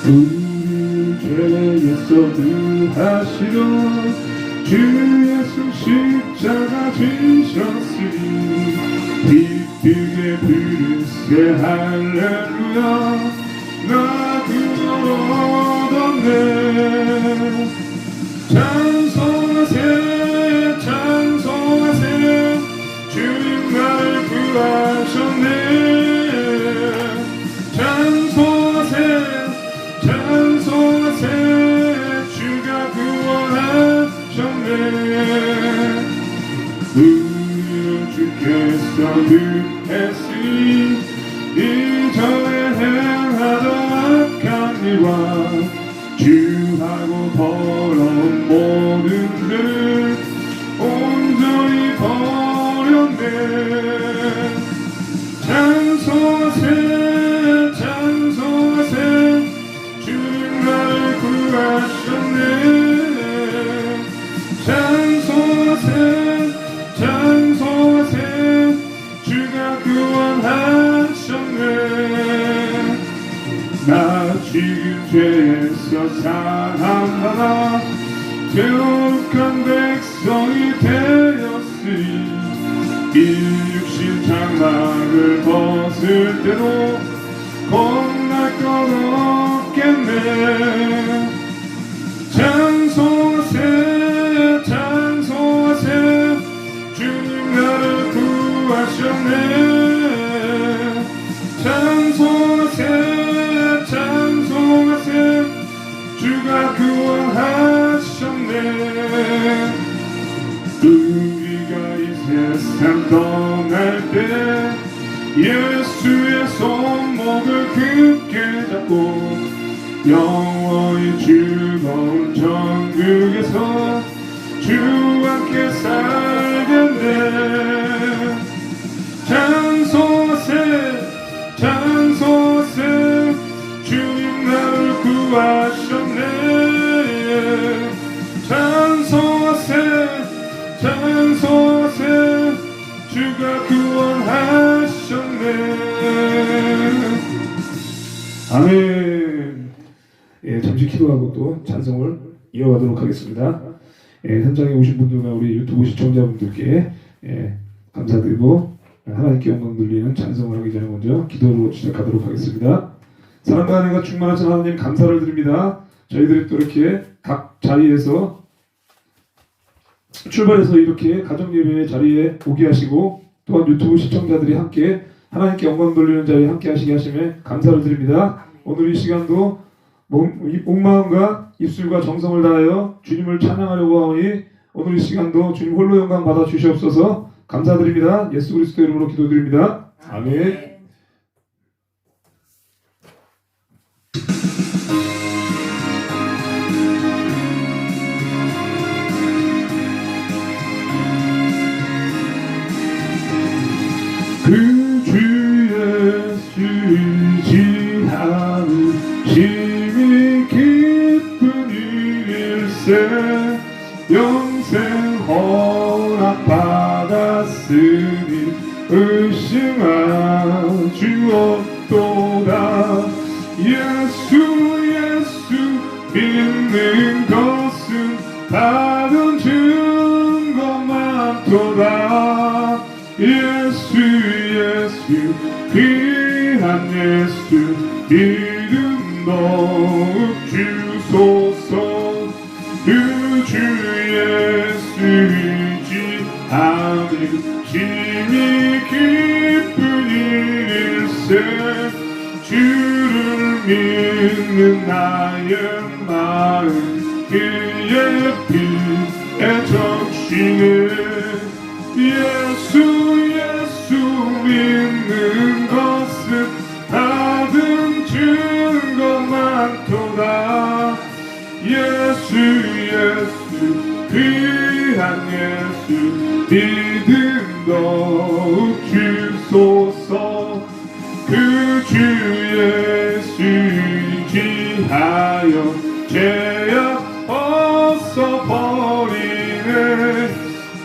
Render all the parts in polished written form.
우리 죄에서 구하시러 주 예수 십자가 지셨으니 기쁘게 부르세 할렐루야 나 구원 얻었네. 찬송하세 찬송하세 주님 나를 구하셨네. 찬송하세 찬송하세 주가 구원하셨네. 우리 주께서 득했으니 이전에 행하던 악한 일과 주하고 더러운 모든 죄를 온전히 버렸네. 찬송하세 찬송하세 주님 나를 구하셨네. 찬송하세 찬송하세 주가 구원하셨네. 나 지금 죄에서 사함받아 거룩한 백성이 되었으니 이 육신 장막을 벗을 때도 겁날 것 없겠네. 찬송하세 찬송하세 주님 나를 구하셨네. 찬송하세 찬송하세 주가 구원하셨네. 우리가 이 세상 떠날 때 예수의 손목을 굳게 잡고 영원히 즐거운 천국에서 주와 함께 살겠네. 찬송하세 찬송하세 주님 나를 구하셨네. 찬송하세 찬송하세 주가 구원하셨네. 아멘. 예, 잠시 기도하고 또 찬송을 이어가도록 하겠습니다. 예, 현장에 오신 분들과 우리 유튜브 시청자분들께 감사드리고 하나님께 영광 돌리는 찬송을 하기 전에 먼저 기도로 시작하도록 하겠습니다. 사랑과 은혜가 충만하신 하나님 감사를 드립니다. 저희들이 또 이렇게 각 자리에서 출발해서 이렇게 가정예배 자리에 오게 하시고 또한 유튜브 시청자들이 함께 하나님께 영광 돌리는 자리에 함께 하시게 하심에 감사를 드립니다. 오늘 이 시간도 온마음과 입술과 정성을 다하여 주님을 찬양하려고 하오니 오늘 이 시간도 주님 홀로 영광 받아 주시옵소서. 감사드립니다. 예수 그리스도 이름으로 기도드립니다. 아멘. 그 주 예수 의지하는 심히 기쁜 일일세 영생 허락받았으니 의심할 주 없도다. 예수 믿는 것은 다른 증거만 도다. 예수 귀한 예수 이름 더욱 주소서. 그 주 예수 의지하는 심히 기쁜 일일세 주를 믿는 나의 마음 그의 피에 적시네. 예수 믿는 것은 받은 증거만 도다. 예수 귀한 예수 믿음 더욱 주소서. 그 주 예수 의지하여 죄악 벗어버리네.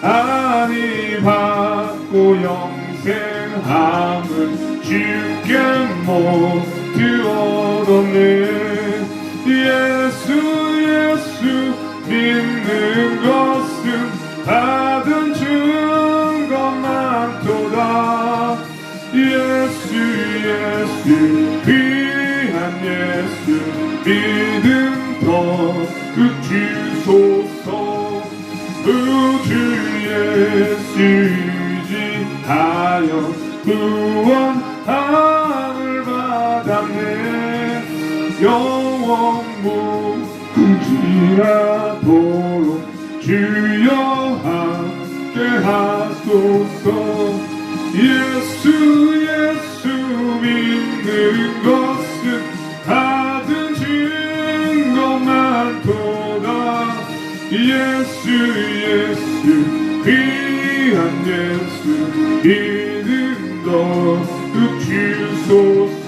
아니 받고 영생함은 주께 모두 얻었네. 예수 믿음 더욱 주소서. 주 예수 의지하여 구원함을 받았네. 영원 무궁지라도록 주여 함께 하소서. 예수 믿는 것은 받은 증거만 도다. 예수 귀한 예수 믿음 더욱 주소서.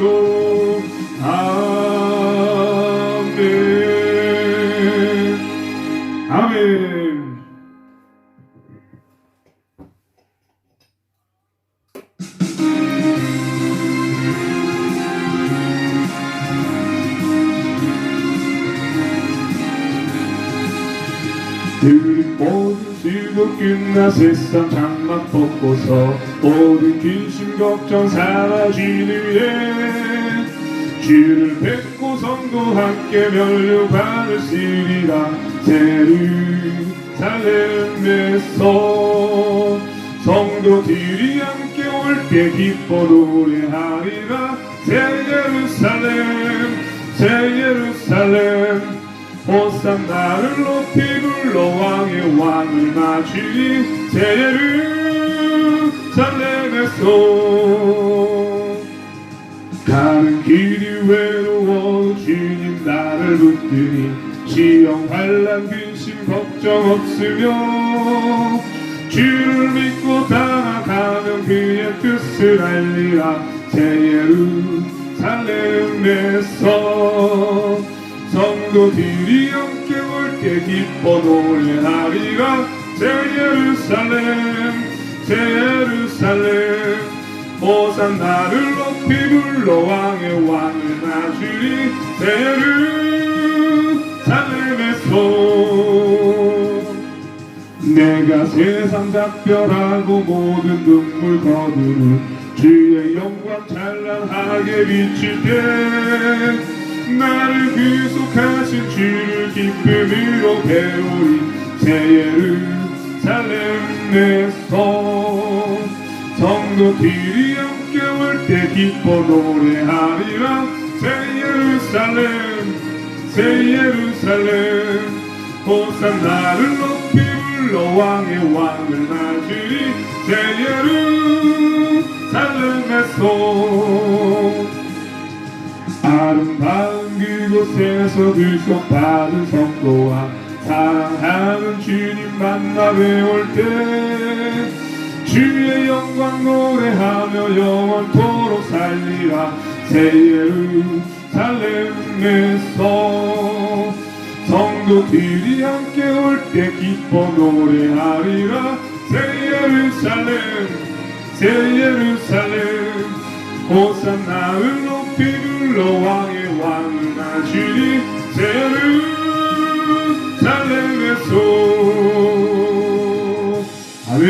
아멘. 아멘. 모든 수고 끝나 세상 장막 벗고서 모든 근심 걱정 사라진 후에 주를 뵙고 성도 함께 면류받으시리라. 예루살렘에서 성도들이 함께 올 때 기뻐 노래하리라. 새 예루살렘 호산나를 높이 불러 왕의 왕을 맞으리. 새 예루살렘에서 가는 길이 외로워 주님 나를 붙드니 시험 환난 근심 걱정 없으며 주를 믿고 나아가면 그의 뜻을 알리라. 새 예루살렘에서 성도들이 함께 올 때 기뻐 노래하리라. 새 예루살렘 호산나를 높이 불러 왕의 왕을 맞으리. 새 예루살렘에서 내가 세상 작별하고 모든 눈물 거두는 주의 영광 찬란하게 비칠 때 나를 구속하신 주를 기쁨으로 배우리. 새 예루살렘에서 성도들이 함께 올 때 기뻐 노래하리라. 새 예루살렘 호산나를 높이 불러 왕의 왕을 맞으리. 새 예루살렘에서 아름다운 그곳에서 불속받은 성도와 사랑하는 주님 만나 뵈올 때 주의 영광 노래하며 영원토록 살리라. 새 예루살렘에서 성도들이 함께 올 때 기뻐 노래하리라. 새 예루살렘 호산나를 높이 불러 왕의 왕을 맞으리. 새 예루살렘에서 아멘.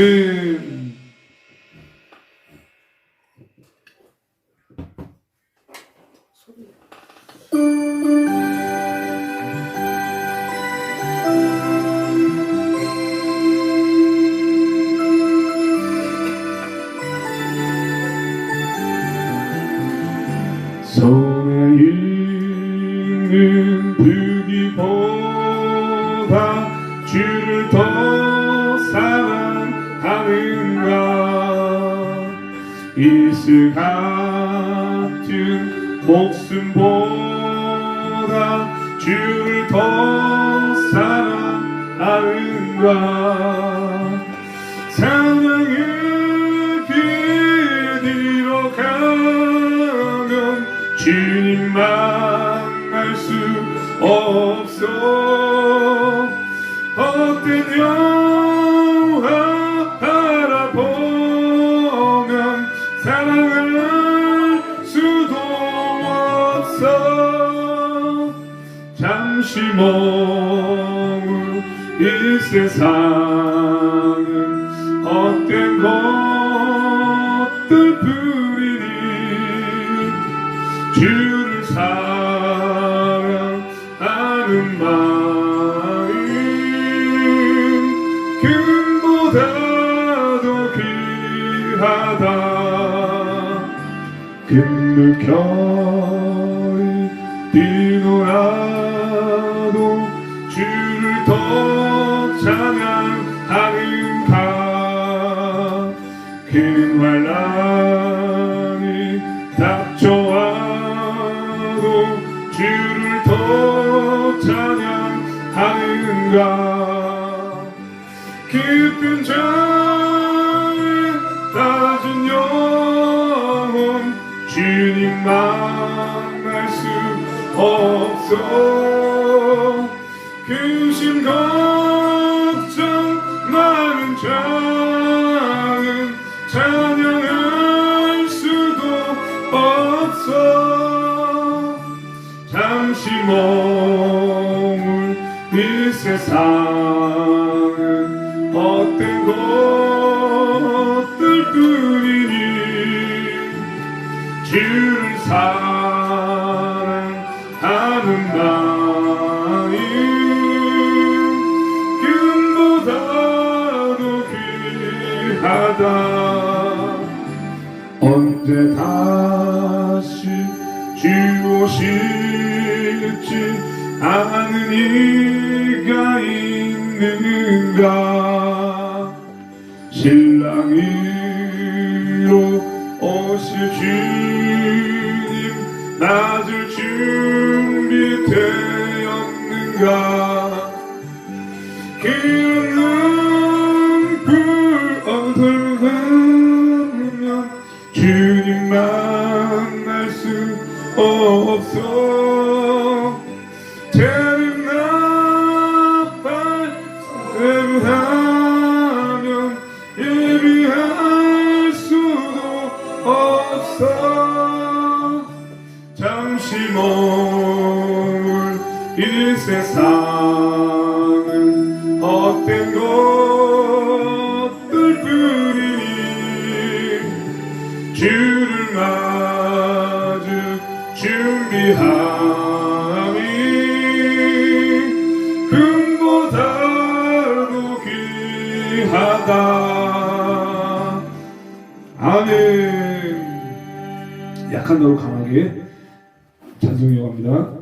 손에 있는 부귀보다 주를 더 사랑하는가. 이슬 같은 목숨보다 주를 더 사랑하는가. 사랑의 길 뒤로 가면 주님 만날 수 없어. 헛된 영화 바라보면 사랑할 수도 없어. 잠시 머물 이 세상은 헛된 것들 뿐이니 주를 사랑하는 마음 금보다도 귀하다. 금물결이 뛰놀아도 주를 더 찬양하는가. 큰 환난이 닥쳐와도 주를 더 찬양하는가. 깊은 잠에 빠진 영혼 주님 만날 수 없어. 근심 걱정 많은 자는 찬양할 수도 없어. 잠시 머물 이 세상은 헛된 것들 뿐이니 주를 사랑하는 마음 금보다도 귀하다. 언제 다시 주 오실지 아는 이가 있는가. 신랑이로 오실 주님 맞을 준비되었는가. 기름 눈불 어두우면 주님 만날 수 없어. 하면 예비할 수도 없어. 잠시 머물 이 세상은 헛된 것들 뿐이니 주를 맞을 준비함이 금보다도 귀하다. 아멘. 약한 너로 강하게 찬송 이어갑니다.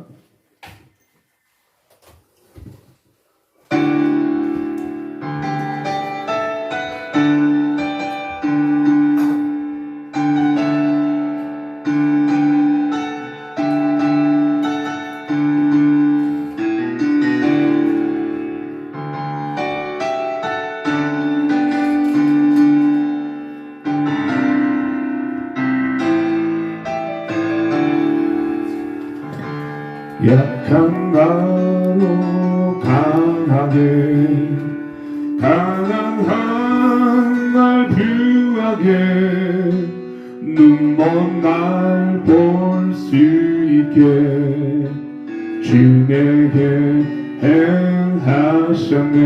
약한 나로 강하게 가난한 날 부하게 눈먼 날 볼 수 있게 주 내게 행하셨네.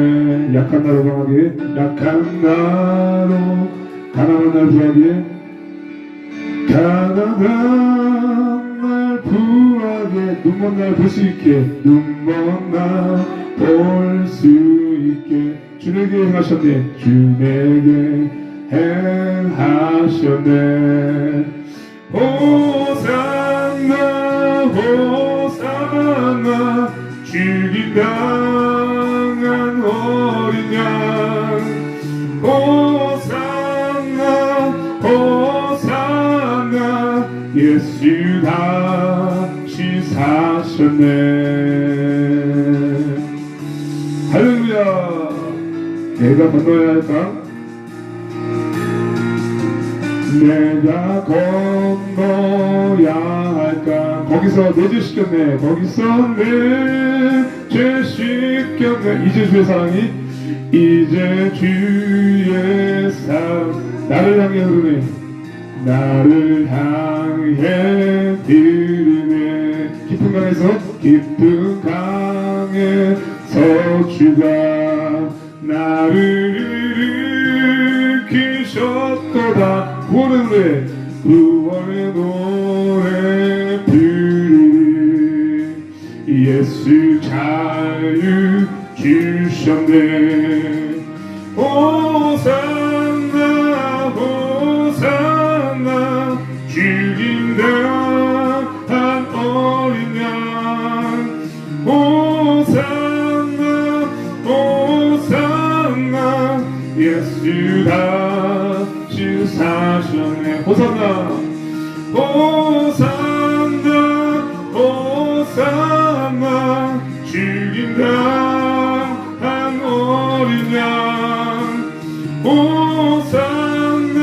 약한 나로 강하게 약한 나로 가난한 날 부하게 가난한 날 부하게 눈먼 날 볼 수 있게 눈먼 날 볼 수 있게 주 내게 행하셨네. 주 내게 행하셨네. 호산나 호산나 죽임당한 어린 양 호산나 호산나 예수 다시 사셨네. 할렐루야. 내가 건너야 할까? 내가 건너야 할까? 거기서 내 죄 씻겼네. 거기서 내 죄 씻겼네. 이제 주의 사랑이 이제 주의 사랑 나를 향해 흐르네. 나를 향해 흐르네. 깊은 강에서 주가 나를 일으키셨도다. 구원의 노래 부르네. 예수 자유 주셨네. 호산나 호산나 죽임 당한 어린 양. 호산나 호산나 예수가 주 사셨네. 호산나 호산나 호산나 죽임 당한 어린 양. 호산나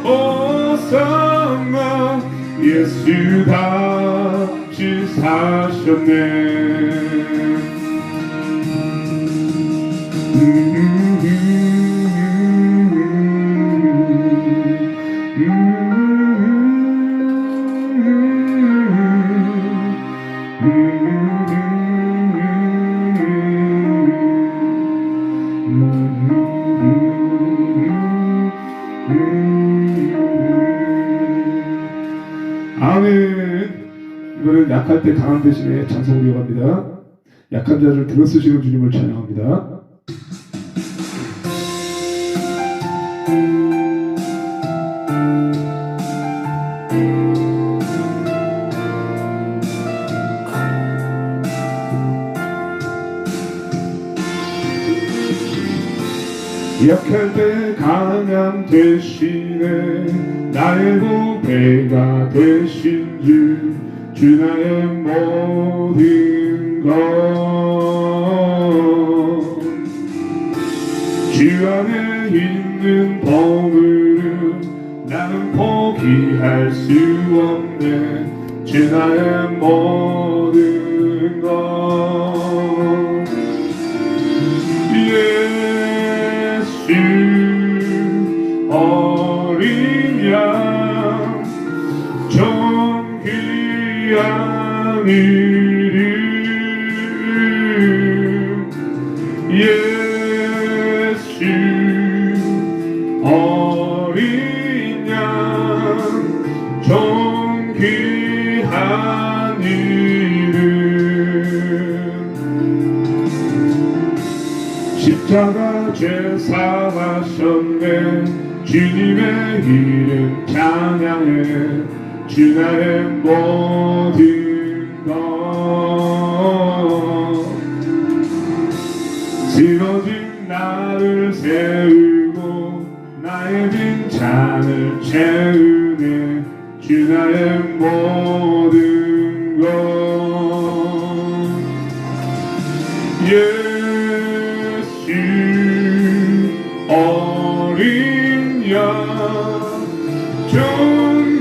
호산나 예수가 주 사셨네. 아멘. 이거는 약할 때 강한 대신에 찬송을 이어갑니다. 약한 자를 들어쓰시는 주님을 찬양합니다. 약할 때 강한 대신에 나의 보배가 되신 주 나의 모든 것. 주 안에 있는 보물은 나는 포기할 수 없네. 주 나의 모든 것. 어린 양 좀 귀한 이름 예수. 어린 양 좀 귀한 이름. 십자가 죄 사하셨네. 주님의 이름 찬양해. 주 나의 모든 것. 쓰러진 나를 세우고 나의 빈 잔을 채우네. 주 나의 모든 것. 예수 어린 양 좀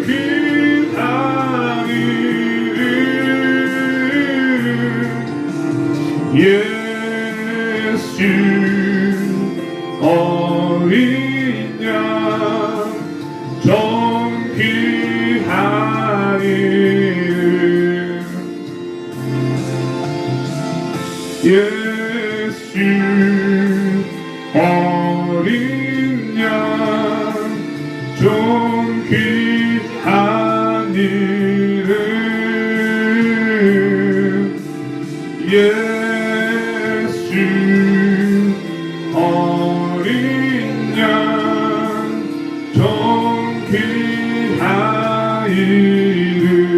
귀한 이름 예수. 어린 양 좀 귀한 이름 예수. 어린 양 좀 귀한 이름 예수. 어린 양 좀 귀한 이름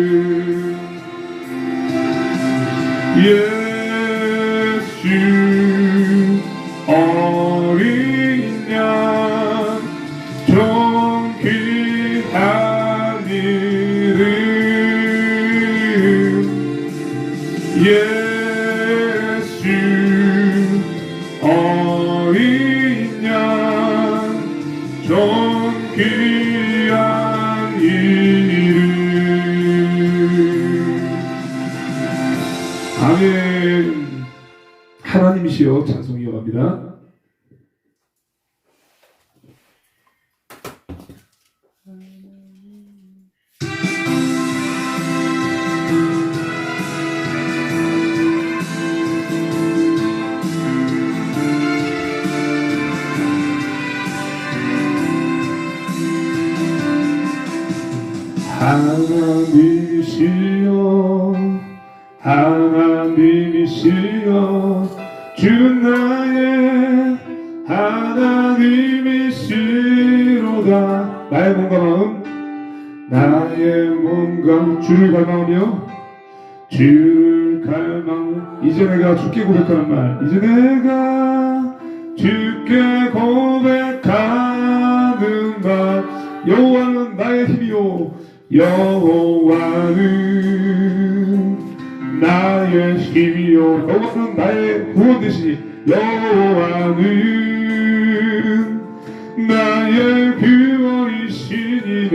예수. 어린 양 좀 귀한 이름 예수. 어린 양 좀 귀한 이름. 아멘. 하나님이시여 찬송 이어갑니다. 하나님이시여 하나님 하나님이시여 주는 나의 하나님이시로다. 나의 몸과 마음, 나의 몸과 주를 갈망하며 주를 갈망. 이제 내가 주께 고백하는 말, 이제 내가 주께 고백하는 말, 여호와는 나의 힘이요 여호와는 나의 힘이요 여호와는 나의 구원 되시니 여호와는 나의 구원이시니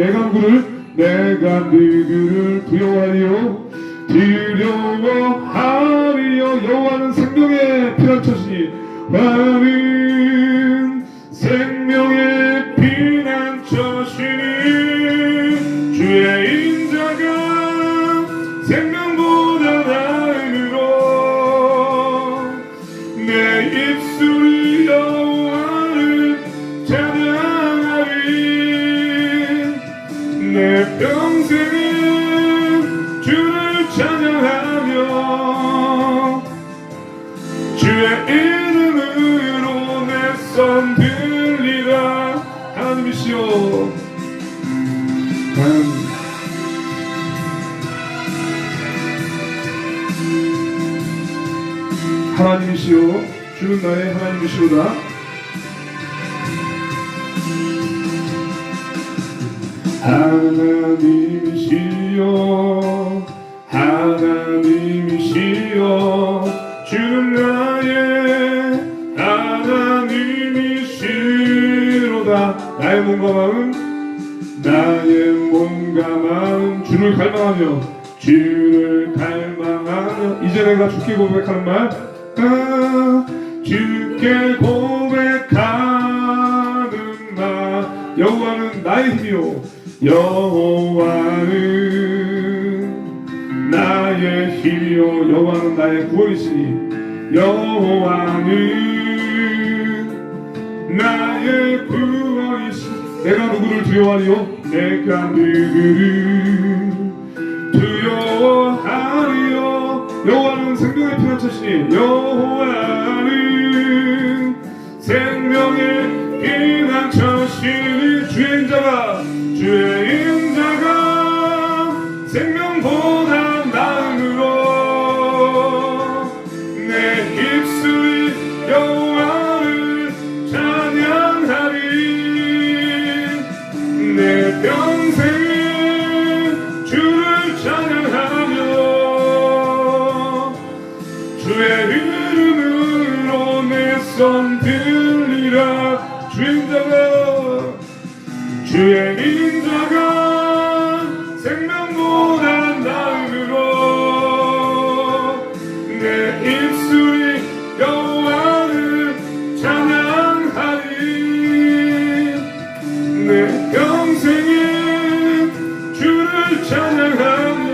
내가 누구를 두려워하리요 여호와는 생명의 피난처시니 여호와는 생명의 피난처시니 주의 인자가 생명보다 나음으로 내 입술이 여호와를 찬양하리 내 평생은 주를 찬양하며 주의 이름으로 내 손 들리라. 하나님이시여 하나님이시여 주는 나의 하나님이시로다. 하나님이시여 주는 나의 하나님이시로다. 나의 몸과 마음 주를 갈망하며 이제 내가 주께 고백하는 말, 주께 고백하는 말, 여호와는 나의 힘이요 여호와는 나의 힘이요 여호와는 나의 구원이시니 여호와는 나의 구원이시니 내가 누구를 두려워하리요 내가 누구를 두려워하리요 여호와는 생명의 피난처시니 여호와는 생명의 피난처시니 주의 인자가 생명보다 나음으로 내 입술이 여호와를 찬양하리 내 평생에 주를 찬양하며 주의 이름으로 내 손 들리라. 주의 인자가 생명보다 나음으로 내 입술이 여호와를 찬양하리 내 평생에 주를 찬양하며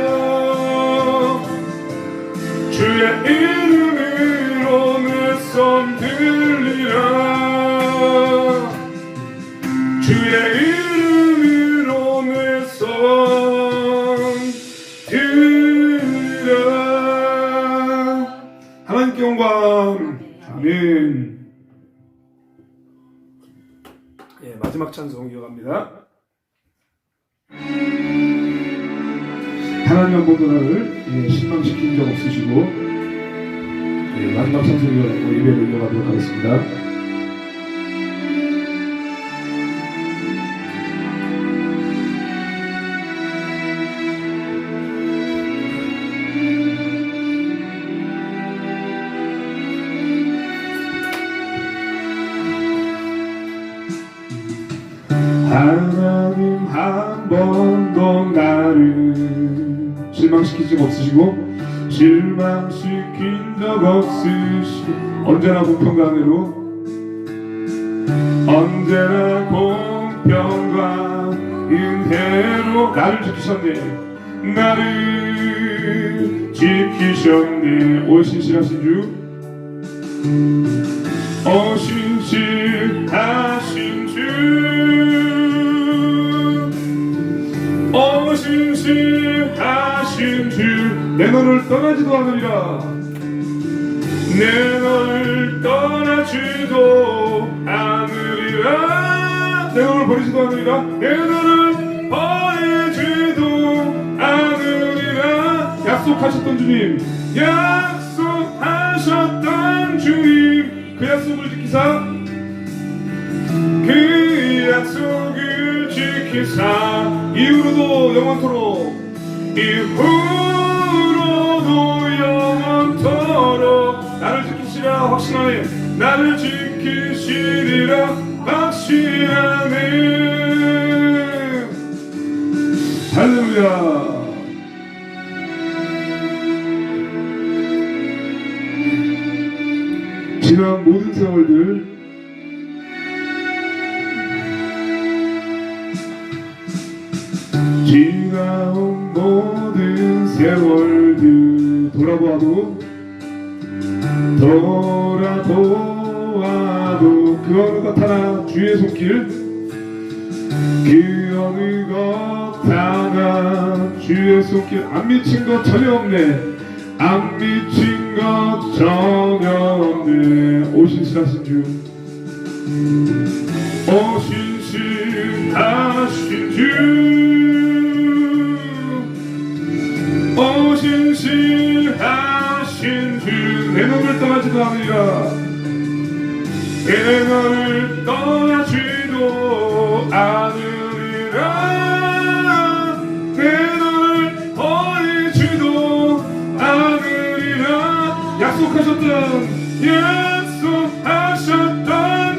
주의 이름으로 내 손 들리라. 주의 이름으로 내 손 들리라. 하나님께 영광. 아멘. 마지막 찬송 이어갑니다. 하나님 한 번도 나를 실망시킨 적 없으시고 마지막 찬송 이어가고 예배를 이어가도록 하겠습니다. 하나님 한 번도 나를 실망시킨 적 없으시고 실망시킨 적 없으시고 언제나 공평과 은혜로 나를 지키셨네 오 신실하신 주 신실하신 주 내 너를 떠나지도 않으리라. 내 너를 떠나지도 않으리라. 내 너를 버리지도 않으리라. 내 너를 버리지도 않으리라. 약속하셨던 주님, 약속하셨던 주님, 그 약속을 지키사, 그 약속을 지키사, 이후로도 영원토록, 이후로도 영원토록 나를 지키시라 확신하네. 나를 지키시리라 확신하네. 할렐루야. 지난 모든 세월들, 지나온 모든 세월들 돌아보아도 그 어느 것 하나 주의 손길, 그 어느 것 하나 주의 손길, 안 미친 것 전혀 없네. 안 미친 것 전혀 없네. 오신실하신 주, 오신실하신 주, 오신실하신 주, 내 눈을 떠나지도 않으리라. 내 너를 떠나지도 않으리라. 내 너를 버리지도 않으리라. 약속하셨던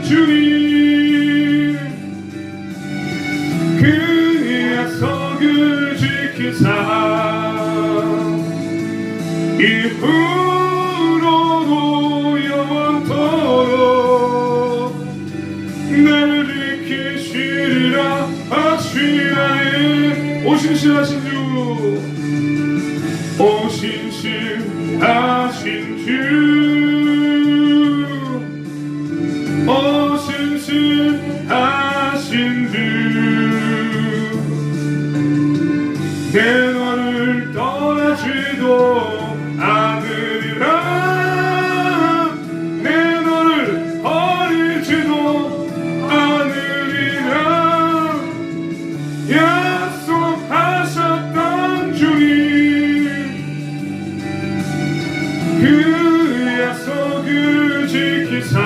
주님, 그 약속을 지키사, 이후로도 영원토록 나를 지키시리라 확신하네. 오신실하신 주, 오신실하신 주, 오신실하신 주, 내 너를 떠나지도 않으리라. 내 너를 버리지도 않으리라. 약속하셨던 주님, 그 약속을 지키사,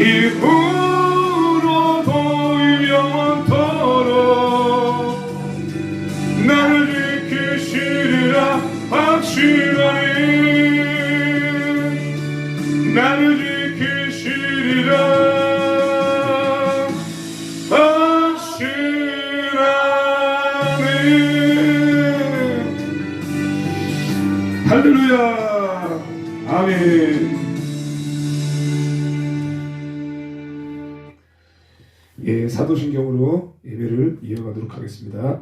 이후로도 영원토록 나를 지키시리라 확신하네. 나를 지키시리라 확신하네. 할렐루야. 아멘. 예, 사도신경으로 예배를 이어가도록 하겠습니다.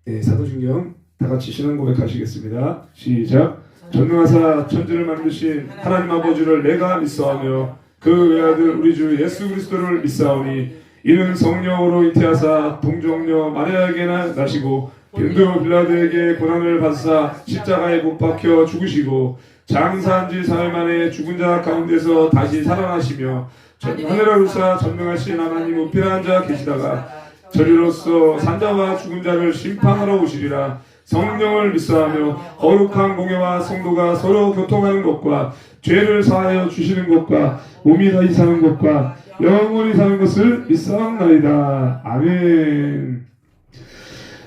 예, 사도신경 다같이 신앙 고백하시겠습니다. 시작. 전능하사 천지를 만드신 하나님 아버지를 내가 믿사오며 그 외아들 우리 주 예수 그리스도를 믿사오니 이는 성령으로 잉태하사 동정녀 마리아에게 나시고 빈도 빌라도에게 고난을 받사 십자가에 못 박혀 죽으시고 장사한 지 사흘 만에 죽은 자 가운데서 다시 살아나시며 하늘에 오르사 전능하신 하나님 우편한 자 계시다가 저리로서 산자와 죽은 자를 심판하러 오시리라. 성령을 믿사하며 거룩한 공예와 성도가 서로 교통하는 것과 죄를 사하여 주시는 것과 몸이 다시 사는 것과 영원히 사는 것을 믿사옵나이다. 아멘.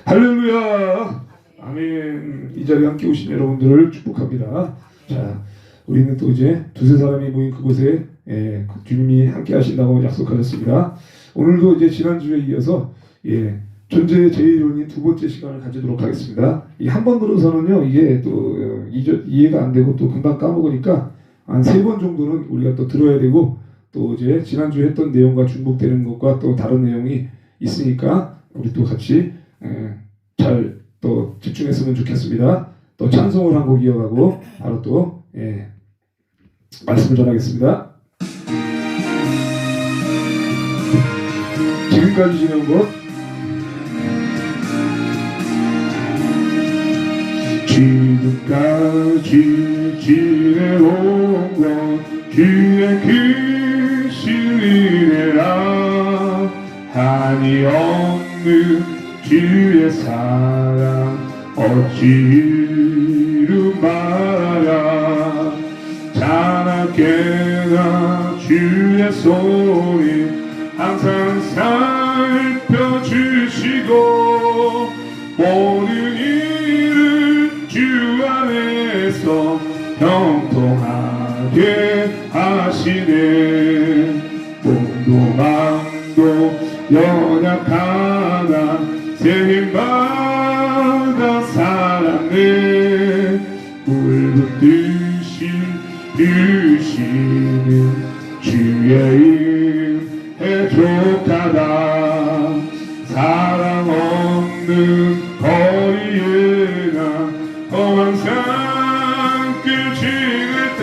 할렐루야. 아멘. 이 자리에 함께 오신 여러분들을 축복합니다. 자, 우리는 또 이제 두세 사람이 모인 그곳에 주님이 함께 하신다고 약속하셨습니다. 오늘도 이제 지난주에 이어서 존재의 제1원인 두 번째 시간을 가지도록 하겠습니다. 이 한 번 들어서는요, 이게 또 이해가 안 되고 또 금방 까먹으니까 한 3번 정도는 우리가 또 들어야 되고, 또 이제 지난주에 했던 내용과 중복되는 것과 또 다른 내용이 있으니까 우리 또 같이 잘 또 집중했으면 좋겠습니다. 또 찬송을 한 곡 이어가고 바로 또 말씀을 전하겠습니다. 지금까지 지내온 것 지내온 것 주의 크신 은혜라 한이 없는 주의 사랑 어찌 이루 말하랴 자나깨나 주의 손이 항상 살펴주시고 모든 일을 주 안에서 형통하게 하시네 몸도 마음도 연약하나 세임받아 살았네 붉은 뜻이 주시는 주의 은혜 족하다 사랑 없는 거리에나 험한 산길 지날 때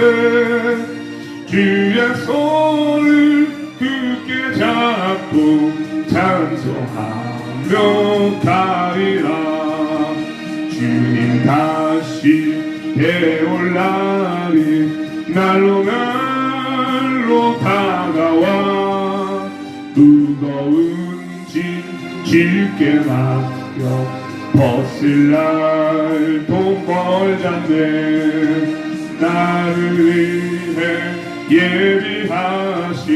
주의 손을 굳게 잡고 찬송하며 가리라 주님 다시 배올 날이 날로 다가와 무거운 짐 쉽게 맡겨 벗을 날도 멀잖네 나를 위해 예비하신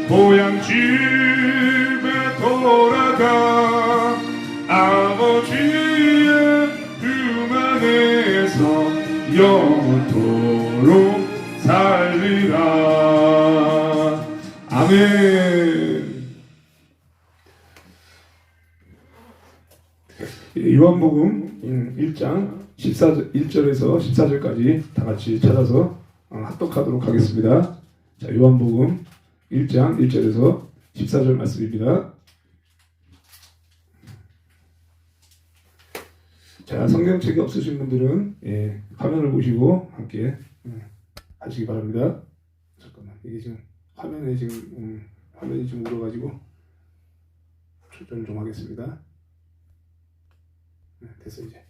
고향 집에 돌아가 아버지의 품 안에서 영원토록 살리라 아멘. 요한복음 1장 1절에서 14절까지 다 같이 찾아서 합독하도록 하겠습니다. 자, 요한복음 1장 1절에서 14절 말씀입니다. 자, 성경책이 없으신 분들은 화면을 보시고 함께 하시기 바랍니다. 잠깐만, 이게 지금 화면이 지금 울어가지고 조절 좀 하겠습니다. 됐어 이제.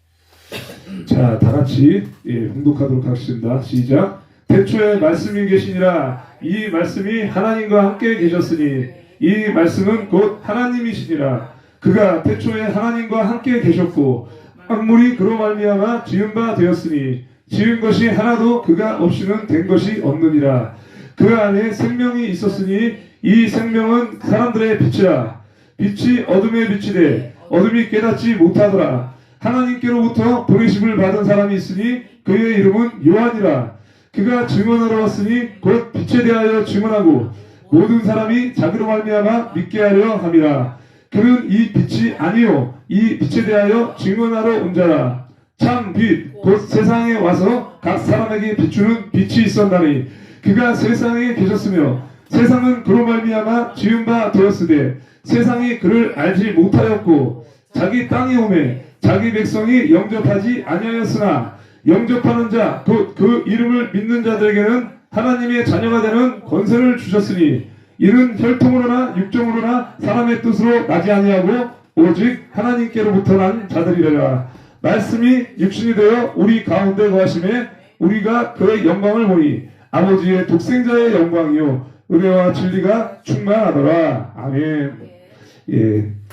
자, 다 같이 봉독하도록 하겠습니다. 시작. 태초에 말씀이 계시니라. 이 말씀이 하나님과 함께 계셨으니 이 말씀은 곧 하나님이시니라. 그가 태초에 하나님과 함께 계셨고 만물이 그로 말미암아 지은 바 되었으니 지은 것이 하나도 그가 없이는 된 것이 없느니라. 그 안에 생명이 있었으니 이 생명은 사람들의 빛이라. 빛이 어둠에 비치되 어둠이 깨닫지 못하더라. 하나님께로부터 보내심을 받은 사람이 있으니 그의 이름은 요한이라. 그가 증언하러 왔으니 곧 빛에 대하여 증언하고 모든 사람이 자기로 말미암아 믿게 하려 함이라. 그는 이 빛이 아니요 이 빛에 대하여 증언하러 온 자라. 참 빛 곧 세상에 와서 각 사람에게 비추는 빛이 있었나니 그가 세상에 계셨으며 세상은 그로 말미암아 지은 바 되었으되 세상이 그를 알지 못하였고 자기 땅에 오매 자기 백성이 영접하지 아니하였으나 영접하는 자 곧 그 이름을 믿는 자들에게는 하나님의 자녀가 되는 권세를 주셨으니 이는 혈통으로나 육정으로나 사람의 뜻으로 나지 아니하고 오직 하나님께로부터 난 자들이라. 말씀이 육신이 되어 우리 가운데 거하심에 우리가 그의 영광을 보니 아버지의 독생자의 영광이요 은혜와 진리가 충만하더라. 아멘.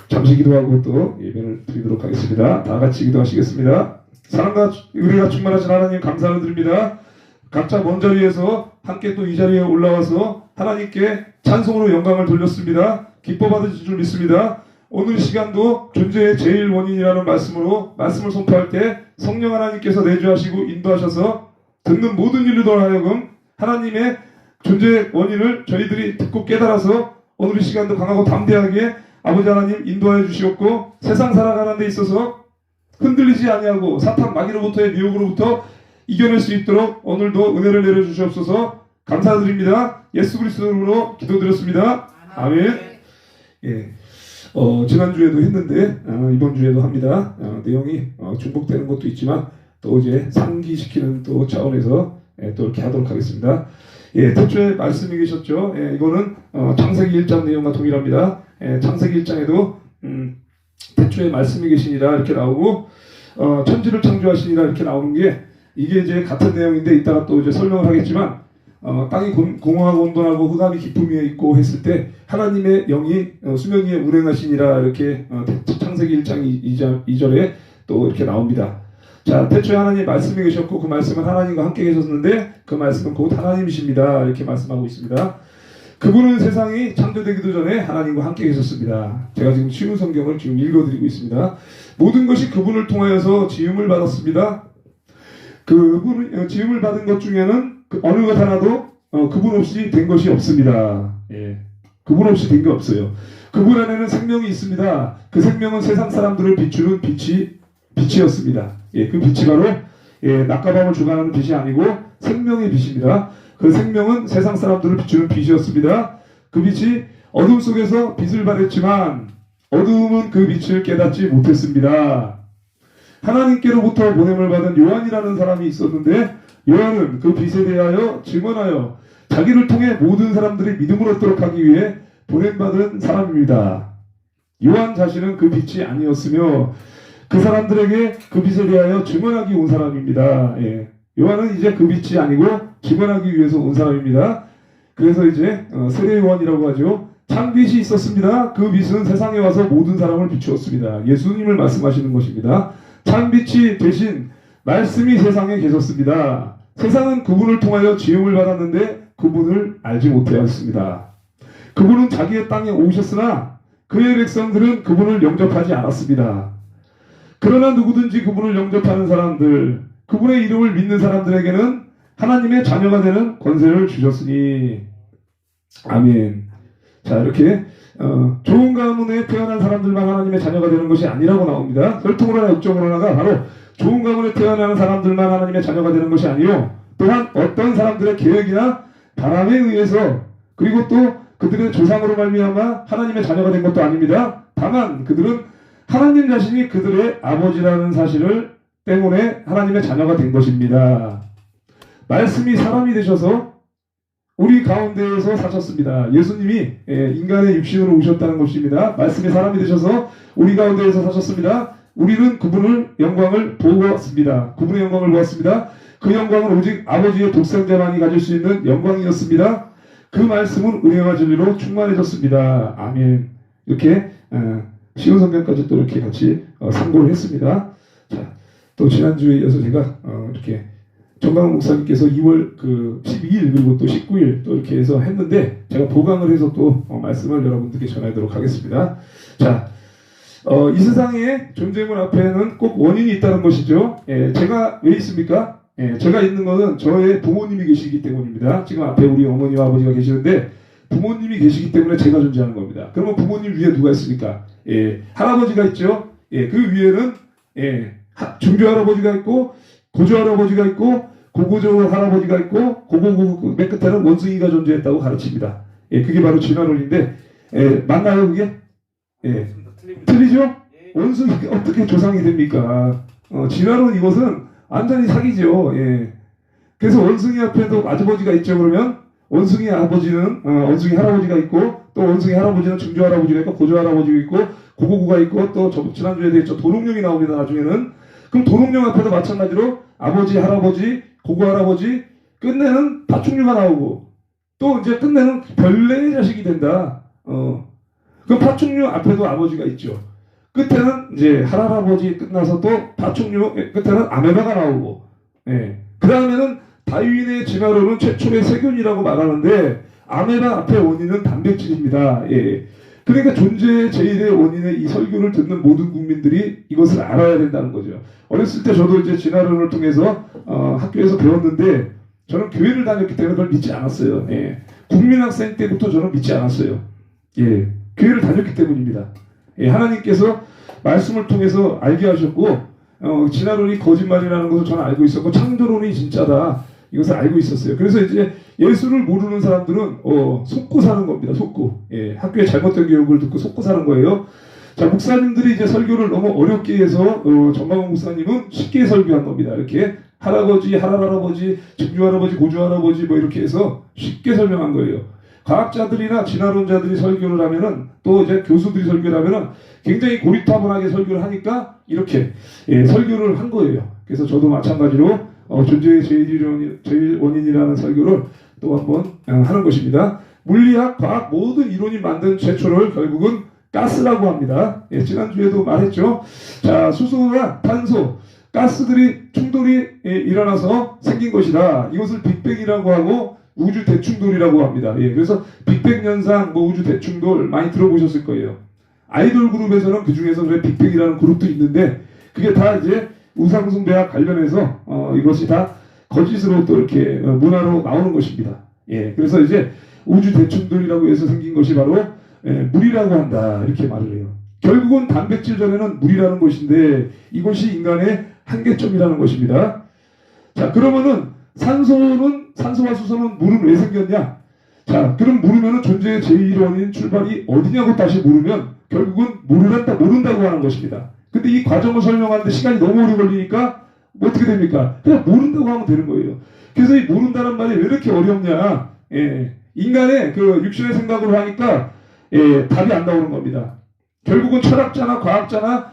잠시 기도하고 또 예배를 드리도록 하겠습니다. 다 같이 기도하시겠습니다. 사랑과 은혜가 충만하신 하나님 감사를 드립니다. 각자 먼 자리에서 함께 또 이 자리에 올라와서 하나님께 찬송으로 영광을 돌렸습니다. 기뻐 받으실 줄 믿습니다. 오늘 시간도 존재의 제일 원인이라는 말씀으로 말씀을 선포할 때 성령 하나님께서 내주하시고 인도하셔서 듣는 모든 일들로 하여금 하나님의 존재의 원인을 저희들이 듣고 깨달아서 오늘 이 시간도 강하고 담대하게 아버지 하나님 인도하여 주시옵고 세상 살아가는 데 있어서 흔들리지 아니하고 사탄 마귀로부터의 미혹으로부터 이겨낼 수 있도록 오늘도 은혜를 내려주시옵소서. 감사드립니다. 예수 그리스도로 기도드렸습니다. 아멘. 지난주에도 했는데 이번 주에도 합니다. 내용이 중복되는 것도 있지만 또 이제 상기시키는 또 차원에서 또 이렇게 하도록 하겠습니다. 태초에 말씀이 계셨죠. 이거는 창세기 1장 내용과 동일합니다. 창세기 1장에도 태초에 말씀이 계시니라 이렇게 나오고 천지를 창조하시니라 이렇게 나오는 게 이게 이제 같은 내용인데 이따가 또 이제 설명을 하겠지만 땅이 공허하고 온돈하고 흑암이 깊음 위에 있고 했을 때 하나님의 영이 수면 위에 운행하시니라 이렇게 창세기 1장 2절에 또 이렇게 나옵니다. 자, 태초에 하나님 말씀이 계셨고 그 말씀은 하나님과 함께 계셨는데 그 말씀은 곧 하나님이십니다. 이렇게 말씀하고 있습니다. 그분은 세상이 창조되기도 전에 하나님과 함께 계셨습니다. 제가 지금 쉬운 성경을 지금 읽어드리고 있습니다. 모든 것이 그분을 통하여서 지음을 받았습니다. 그분 지음을 받은 것 중에는 어느 것 하나도 그분 없이 된 것이 없습니다. 예. 그분 없이 된 게 없어요. 그분 안에는 생명이 있습니다. 그 생명은 세상 사람들을 비추는 빛이었습니다. 예, 그 빛이 바로 낮과 밤을 주관하는 빛이 아니고 생명의 빛입니다. 그 생명은 세상 사람들을 비추는 빛이었습니다. 그 빛이 어둠 속에서 빛을 발했지만 어둠은 그 빛을 깨닫지 못했습니다. 하나님께로부터 보냄을 받은 요한이라는 사람이 있었는데 요한은 그 빛에 대하여 증언하여 자기를 통해 모든 사람들이 믿음을 얻도록 하기 위해 보냄받은 사람입니다. 요한 자신은 그 빛이 아니었으며 그 사람들에게 그 빛에 대하여 증언하기 온 사람입니다. 예. 요한은 이제 그 빛이 아니고 증언하기 위해서 온 사람입니다. 그래서 이제 세례 요한이라고 하죠. 참빛이 있었습니다. 그 빛은 세상에 와서 모든 사람을 비추었습니다. 예수님을 말씀하시는 것입니다. 참빛이 대신 말씀이 세상에 계셨습니다. 세상은 그분을 통하여 지음을 받았는데 그분을 알지 못하였습니다. 그분은 자기의 땅에 오셨으나 그의 백성들은 그분을 영접하지 않았습니다. 그러나 누구든지 그분을 영접하는 사람들, 그분의 이름을 믿는 사람들에게는 하나님의 자녀가 되는 권세를 주셨으니 아멘. 자, 이렇게 좋은 가문에 태어난 사람들만 하나님의 자녀가 되는 것이 아니라고 나옵니다. 혈통으로나 육정으로나가 바로 좋은 가문에 태어나는 사람들만 하나님의 자녀가 되는 것이 아니요, 또한 어떤 사람들의 계획이나 바람에 의해서 그리고 또 그들의 조상으로 말미암아 하나님의 자녀가 된 것도 아닙니다. 다만 그들은 하나님 자신이 그들의 아버지라는 사실을 때문에 하나님의 자녀가 된 것입니다. 말씀이 사람이 되셔서 우리 가운데에서 사셨습니다. 예수님이 인간의 육신으로 오셨다는 것입니다. 말씀이 사람이 되셔서 우리 가운데에서 사셨습니다. 우리는 그분의 영광을 보았습니다. 그분의 영광을 보았습니다. 그 영광은 오직 아버지의 독생자만이 가질 수 있는 영광이었습니다. 그 말씀은 은혜와 진리로 충만해졌습니다. 아멘. 이렇게 쉬운 성경까지 또 이렇게 같이 상고를 했습니다. 자, 또 지난주에 이어서 제가 이렇게 정강 목사님께서 2월 12일 그리고 또 19일 또 이렇게 해서 했는데 제가 보강을 해서 또 말씀을 여러분들께 전하도록 하겠습니다. 자, 이 세상의 존재물 앞에는 꼭 원인이 있다는 것이죠. 제가 왜 있습니까? 제가 있는 것은 저의 부모님이 계시기 때문입니다. 지금 앞에 우리 어머니와 아버지가 계시는데 부모님이 계시기 때문에 제가 존재하는 겁니다. 그러면 부모님 위에 누가 있습니까? 할아버지가 있죠. 그 위에는 중조 할아버지가 있고 고조 할아버지가 있고 고고조 할아버지가 있고 고고고 맨 끝에는 원숭이가 존재했다고 가르칩니다. 그게 바로 진화론인데 맞나요 그게? 틀리죠? 원숭이가 어떻게 조상이 됩니까? 진화론 이것은 완전히 사기죠. 그래서 원숭이 앞에도 아버지가 있죠. 그러면 원숭이 아버지는 원숭이 할아버지가 있고 또 원숭이 할아버지는 중조 할아버지가 있고 고조 할아버지가 있고 고고고가 있고 또 지난주에 대했죠. 도롱뇽이 나옵니다. 나중에는. 그럼 도롱뇽 앞에도 마찬가지로 아버지, 할아버지, 고고 할아버지 끝내는 파충류가 나오고 또 이제 끝내는 벌레의 자식이 된다. 그 파충류 앞에도 아버지가 있죠. 끝에는 이제 할아버지 끝나서 또 파충류 끝에는 아메바가 나오고 그 다음에는 다윈의 진화론은 최초의 세균이라고 말하는데 아메바 앞에 원인은 단백질입니다. 그러니까 존재의 제일의 원인의 이 설교를 듣는 모든 국민들이 이것을 알아야 된다는 거죠. 어렸을 때 저도 이제 진화론을 통해서 학교에서 배웠는데 저는 교회를 다녔기 때문에 그걸 믿지 않았어요. 국민학생 때부터 저는 믿지 않았어요. 교회를 다녔기 때문입니다. 하나님께서 말씀을 통해서 알게 하셨고 진화론이 거짓말이라는 것을 저는 알고 있었고 창조론이 진짜다. 이것을 알고 있었어요. 그래서 이제 예수를 모르는 사람들은 속고 사는 겁니다. 속고. 학교에 잘못된 교육을 듣고 속고 사는 거예요. 자, 목사님들이 이제 설교를 너무 어렵게 해서 정광훈 목사님은 쉽게 설교한 겁니다. 이렇게 할아버지, 할아버지, 증조할아버지, 고조할아버지 뭐 이렇게 해서 쉽게 설명한 거예요. 과학자들이나 진화론자들이 설교를 하면은 또 이제 교수들이 설교를 하면은 굉장히 고리타분하게 설교를 하니까 이렇게 설교를 한 거예요. 그래서 저도 마찬가지로 존재의 제일 원인이라는 설교를 또 한번 하는 것입니다. 물리학, 과학 모든 이론이 만든 최초를 결국은 가스라고 합니다. 예, 지난주에도 말했죠. 자, 수소나 탄소, 가스들이 충돌이 일어나서 생긴 것이다. 이것을 빅뱅이라고 하고 우주 대충돌이라고 합니다. 예, 그래서 빅뱅 현상, 뭐 우주 대충돌 많이 들어보셨을 거예요. 아이돌 그룹에서는 그 중에서 왜 빅뱅이라는 그룹도 있는데 그게 다 이제 우상숭배와 관련해서 이것이 다 거짓으로 또 이렇게 문화로 나오는 것입니다. 예, 그래서 이제 우주 대충돌이라고 해서 생긴 것이 바로 물이라고 한다 이렇게 말을 해요. 결국은 단백질 전에는 물이라는 것인데 이것이 인간의 한계점이라는 것입니다. 자, 그러면은 산소와 수소는 물은 왜 생겼냐? 자, 그럼 물으면은 존재의 제일 원인 출발이 어디냐고 다시 물으면 결국은 모른다고 하는 것입니다. 근데 이 과정을 설명하는데 시간이 너무 오래 걸리니까 뭐 어떻게 됩니까? 그냥 모른다고 하면 되는 거예요. 그래서 이 모른다는 말이 왜 이렇게 어렵냐? 예, 인간의 그 육신의 생각으로 하니까 답이 안 나오는 겁니다. 결국은 철학자나 과학자나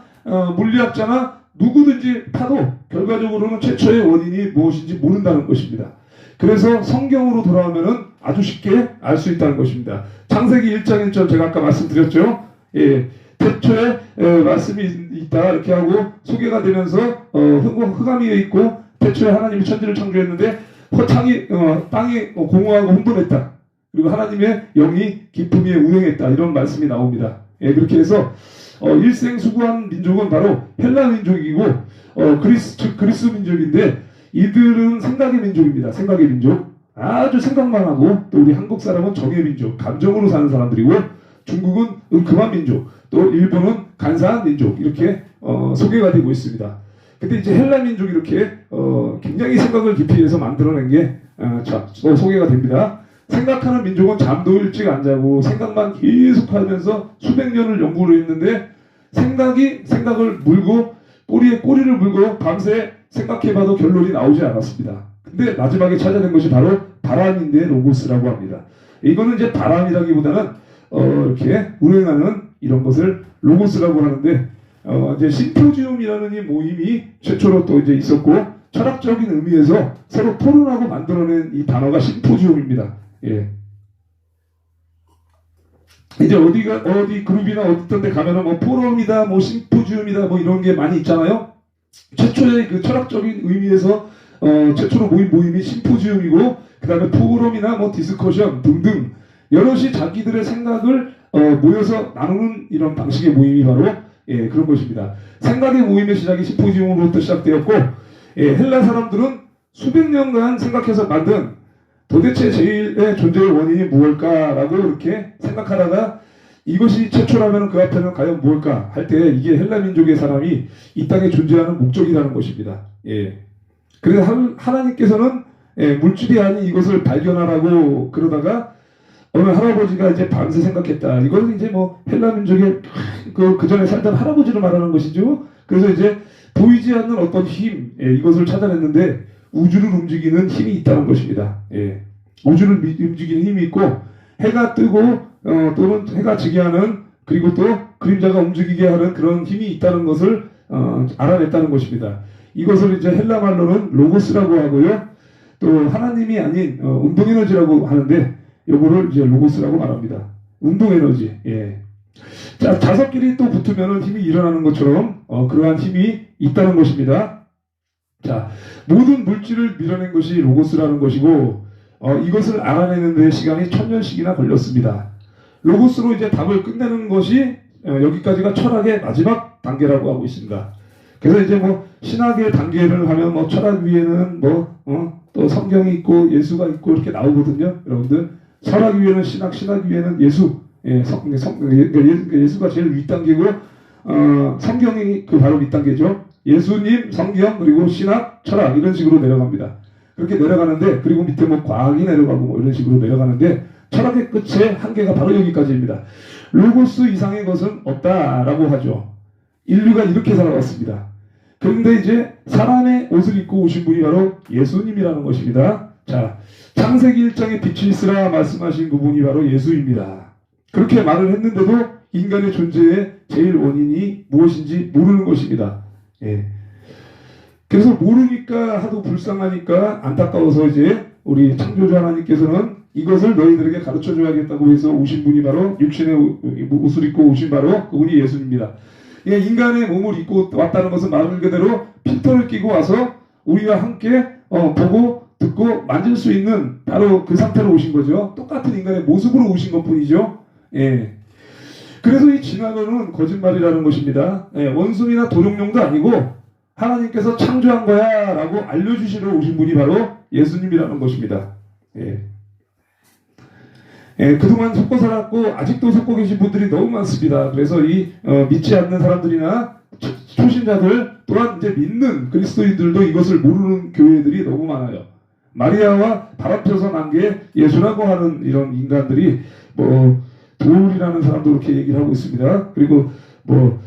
물리학자나 누구든지 파도 결과적으로는 최초의 원인이 무엇인지 모른다는 것입니다. 그래서 성경으로 돌아오면은 아주 쉽게 알 수 있다는 것입니다. 창세기 1장 1절 제가 아까 말씀드렸죠. 예, 태초에 말씀이 있다 이렇게 하고 소개가 되면서 흑암이 있고 태초에 하나님이 천지를 창조했는데 땅이 공허하고 혼돈했다. 그리고 하나님의 영이 기쁨 위에 운행했다. 이런 말씀이 나옵니다. 예, 그렇게 해서 일생수구한 민족은 바로 헬라 민족이고 그리스 민족인데 이들은 생각의 민족입니다. 생각의 민족. 아주 생각만 하고 또 우리 한국 사람은 정의 민족, 감정으로 사는 사람들이고 중국은 은큼한 민족, 또 일본은 간사한 민족 이렇게 소개가 되고 있습니다. 근데 이제 헬라 민족이 이렇게 굉장히 생각을 깊이 해서 만들어낸 게 소개가 됩니다. 생각하는 민족은 잠도 일찍 안 자고 생각만 계속 하면서 수백 년을 연구를 했는데 생각을 물고 꼬리에 꼬리를 물고 밤새 생각해봐도 결론이 나오지 않았습니다. 근데 마지막에 찾아낸 것이 바로 바람인데 로고스라고 합니다. 이거는 이제 바람이라기보다는 이렇게 운행하는 이런 것을 로고스라고 하는데 이제 심포지움이라는 이 모임이 최초로 또 이제 있었고 철학적인 의미에서 서로 토론하고 만들어낸 이 단어가 심포지움입니다. 예. 이제 어디 그룹이나 어떤 데 가면은 뭐 포럼이다, 뭐 심포지움이다, 뭐 이런 게 많이 있잖아요. 최초의 그 철학적인 의미에서 최초로 모임이 심포지움이고 그 다음에 포럼이나 뭐 디스커션 등등 여럿이 자기들의 생각을 모여서 나누는 이런 방식의 모임이 바로 그런 것입니다. 생각의 모임의 시작이 심포지움으로부터 시작되었고 헬라 사람들은 수백 년간 생각해서 만든 도대체 제일의 존재의 원인이 무엇일까라고 이렇게 생각하다가 이것이 최초라면 그 앞에는 과연 무엇일까 할 때 이게 헬라 민족의 사람이 이 땅에 존재하는 목적이라는 것입니다. 예. 그래서 하나님께서는 물질이 아닌 이것을 발견하라고 그러다가 어느 할아버지가 이제 밤새 생각했다. 이거는 이제 뭐 헬라 민족의 그 전에 살던 할아버지를 말하는 것이죠. 그래서 이제 보이지 않는 어떤 힘, 이것을 찾아냈는데 우주를 움직이는 힘이 있다는 것입니다. 예. 우주를 움직이는 힘이 있고 해가 뜨고 또는 해가 지게 하는 그리고 또 그림자가 움직이게 하는 그런 힘이 있다는 것을 알아냈다는 것입니다. 이것을 이제 헬라 말로는 로고스라고 하고요. 또 하나님이 아닌 운동에너지라고 하는데 요거를 이제 로고스라고 말합니다. 운동에너지. 예. 자, 자석끼리 또 붙으면 힘이 일어나는 것처럼 그러한 힘이 있다는 것입니다. 자, 모든 물질을 밀어낸 것이 로고스라는 것이고 이것을 알아내는 데 시간이 1000년씩이나 걸렸습니다. 로고스로 이제 답을 끝내는 것이 여기까지가 철학의 마지막 단계라고 하고 있습니다. 그래서 이제 뭐 신학의 단계를 하면 뭐 철학 위에는 또 성경이 있고 예수가 있고 이렇게 나오거든요. 여러분들 철학 위에는 신학 위에는 예수, 예수가 제일 윗단계고 성경이 그 바로 밑단계죠. 예수님, 성경, 그리고 신학, 철학 이런 식으로 내려갑니다. 그렇게 내려가는데 그리고 밑에 뭐 과학이 내려가고 뭐 이런 식으로 내려가는데 철학의 끝의 한계가 바로 여기까지입니다. 로고스 이상의 것은 없다라고 하죠. 인류가 이렇게 살아왔습니다. 그런데 이제 사람의 옷을 입고 오신 분이 바로 예수님이라는 것입니다. 자, 창세기 1장에 빛이 있으라 말씀하신 그분이 바로 예수입니다. 그렇게 말을 했는데도 인간의 존재의 제일 원인이 무엇인지 모르는 것입니다. 예. 그래서 모르니까 하도 불쌍하니까 안타까워서 이제 우리 창조주 하나님께서는 이것을 너희들에게 가르쳐 줘야겠다고 해서 오신 분이 바로 육신의 옷을 입고 오신 바로 그분이 예수님입니다. 인간의 몸을 입고 왔다는 것은 말 그대로 필터를 끼고 와서 우리와 함께 보고 듣고 만질 수 있는 바로 그 상태로 오신 거죠. 똑같은 인간의 모습으로 오신 것뿐이죠. 예. 그래서 이 진화론은 거짓말이라는 것입니다. 예. 원숭이나 도룡령도 아니고 하나님께서 창조한 거야 라고 알려주시러 오신 분이 바로 예수님이라는 것입니다. 예. 예, 그동안 속고 살았고 아직도 속고 계신 분들이 너무 많습니다. 그래서 이 믿지 않는 사람들이나 초신자들 또한 이제 믿는 그리스도인들도 이것을 모르는 교회들이 너무 많아요. 마리아와 바람펴서 난 게 예수라고 하는 이런 인간들이 도울이라는 사람도 그렇게 얘기를 하고 있습니다. 그리고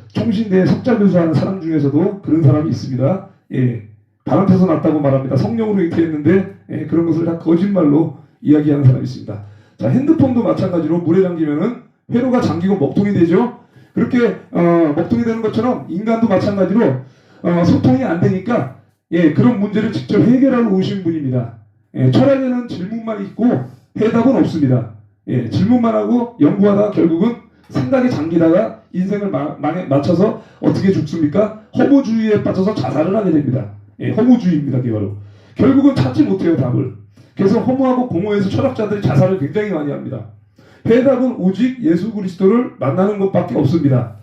총신대에 석자교수하는 사람 중에서도 그런 사람이 있습니다. 예, 바람펴서 났다고 말합니다. 성령으로 잉태했는데 그런 것을 다 거짓말로 이야기하는 사람이 있습니다. 자, 핸드폰도 마찬가지로 물에 잠기면은 회로가 잠기고 먹통이 되죠. 그렇게 먹통이 되는 것처럼 인간도 마찬가지로 소통이 안 되니까 그런 문제를 직접 해결하러 오신 분입니다. 철학에는 질문만 있고 해답은 없습니다. 질문만 하고 연구하다 결국은 생각에 잠기다가 인생을 맞춰서 어떻게 죽습니까? 허무주의에 빠져서 자살을 하게 됩니다. 허무주의입니다. 그게 바로. 결국은 찾지 못해요, 답을. 그래서 허무하고 공허해서 철학자들이 자살을 굉장히 많이 합니다. 해답은 오직 예수 그리스도를 만나는 것밖에 없습니다.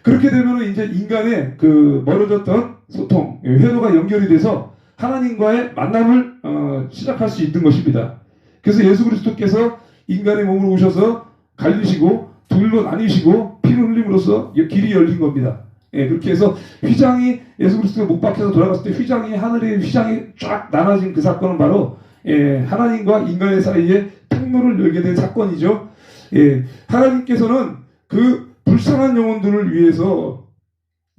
그렇게 되면 이제 인간의 그 멀어졌던 소통, 회로가 연결이 돼서 하나님과의 만남을 시작할 수 있는 것입니다. 그래서 예수 그리스도께서 인간의 몸으로 오셔서 갈리시고 둘로 나뉘시고 피를 흘림으로써 길이 열린 겁니다. 그렇게 해서 휘장이 예수 그리스도가 못 박혀서 돌아갔을 때 하늘의 휘장이 쫙 나눠진 그 사건은 바로 하나님과 인간의 사이에 통로를 열게 된 사건이죠. 하나님께서는 그 불쌍한 영혼들을 위해서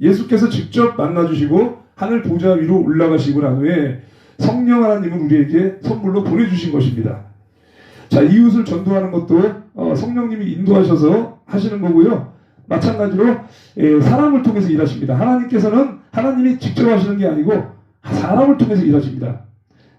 예수께서 직접 만나주시고 하늘 보좌 위로 올라가시고 난 후에 성령 하나님을 우리에게 선물로 보내주신 것입니다. 자, 이웃을 전도하는 것도 성령님이 인도하셔서 하시는 거고요. 마찬가지로 사람을 통해서 일하십니다. 하나님께서는 하나님이 직접 하시는 게 아니고 사람을 통해서 일하십니다.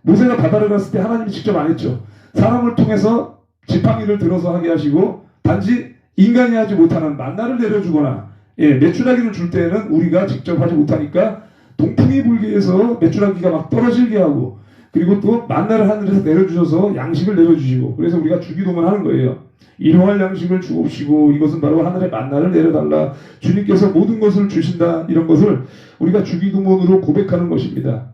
모세가 바다를 갔을 때 하나님이 직접 안 했죠. 사람을 통해서 지팡이를 들어서 하게 하시고 단지 인간이 하지 못하는 만나를 내려주거나 메추라기를 줄 때에는 우리가 직접 하지 못하니까 동풍이 불게 해서 메추라기가 막 떨어지게 하고 그리고 또 만나를 하늘에서 내려주셔서 양식을 내려주시고 그래서 우리가 주기도만 하는 거예요. 일용할 양식을 주옵시고 이것은 바로 하늘의 만나를 내려달라. 주님께서 모든 것을 주신다. 이런 것을 우리가 주기도문으로 고백하는 것입니다.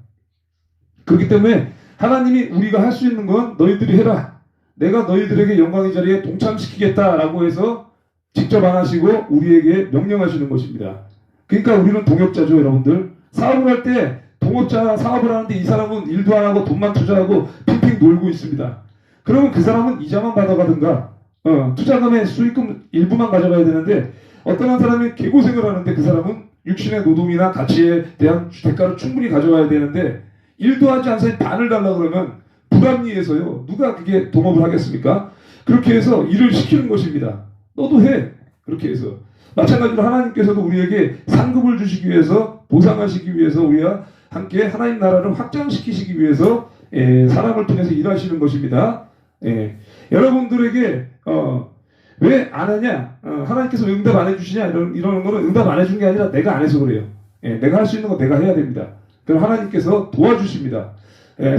그렇기 때문에 하나님이 우리가 할 수 있는 건 너희들이 해라. 내가 너희들에게 영광의 자리에 동참시키겠다라고 해서 직접 안 하시고 우리에게 명령하시는 것입니다. 그러니까 우리는 동역자죠, 여러분들. 사업을 할 때 동업자 사업을 하는데 이 사람은 일도 안 하고 돈만 투자하고 핑핑 놀고 있습니다. 그러면 그 사람은 이자만 받아가든가 투자금의 수익금 일부만 가져가야 되는데 어떤 한 사람이 개고생을 하는데 그 사람은 육신의 노동이나 가치에 대한 대가를 충분히 가져가야 되는데 일도 하지 않아서 반을 달라고 그러면 불합리해서요. 누가 그게 동업을 하겠습니까? 그렇게 해서 일을 시키는 것입니다. 너도 해. 그렇게 해서. 마찬가지로 하나님께서도 우리에게 상급을 주시기 위해서 보상하시기 위해서 우리와 함께 하나님 나라를 확장시키시기 위해서 사람을 통해서 일하시는 것입니다. 여러분들에게 왜 안 하냐? 하나님께서 왜 응답 안 해주시냐? 이러는 거는 응답 안 해준 게 아니라 내가 안 해서 그래요. 내가 할 수 있는 거 내가 해야 됩니다. 그럼 하나님께서 도와주십니다.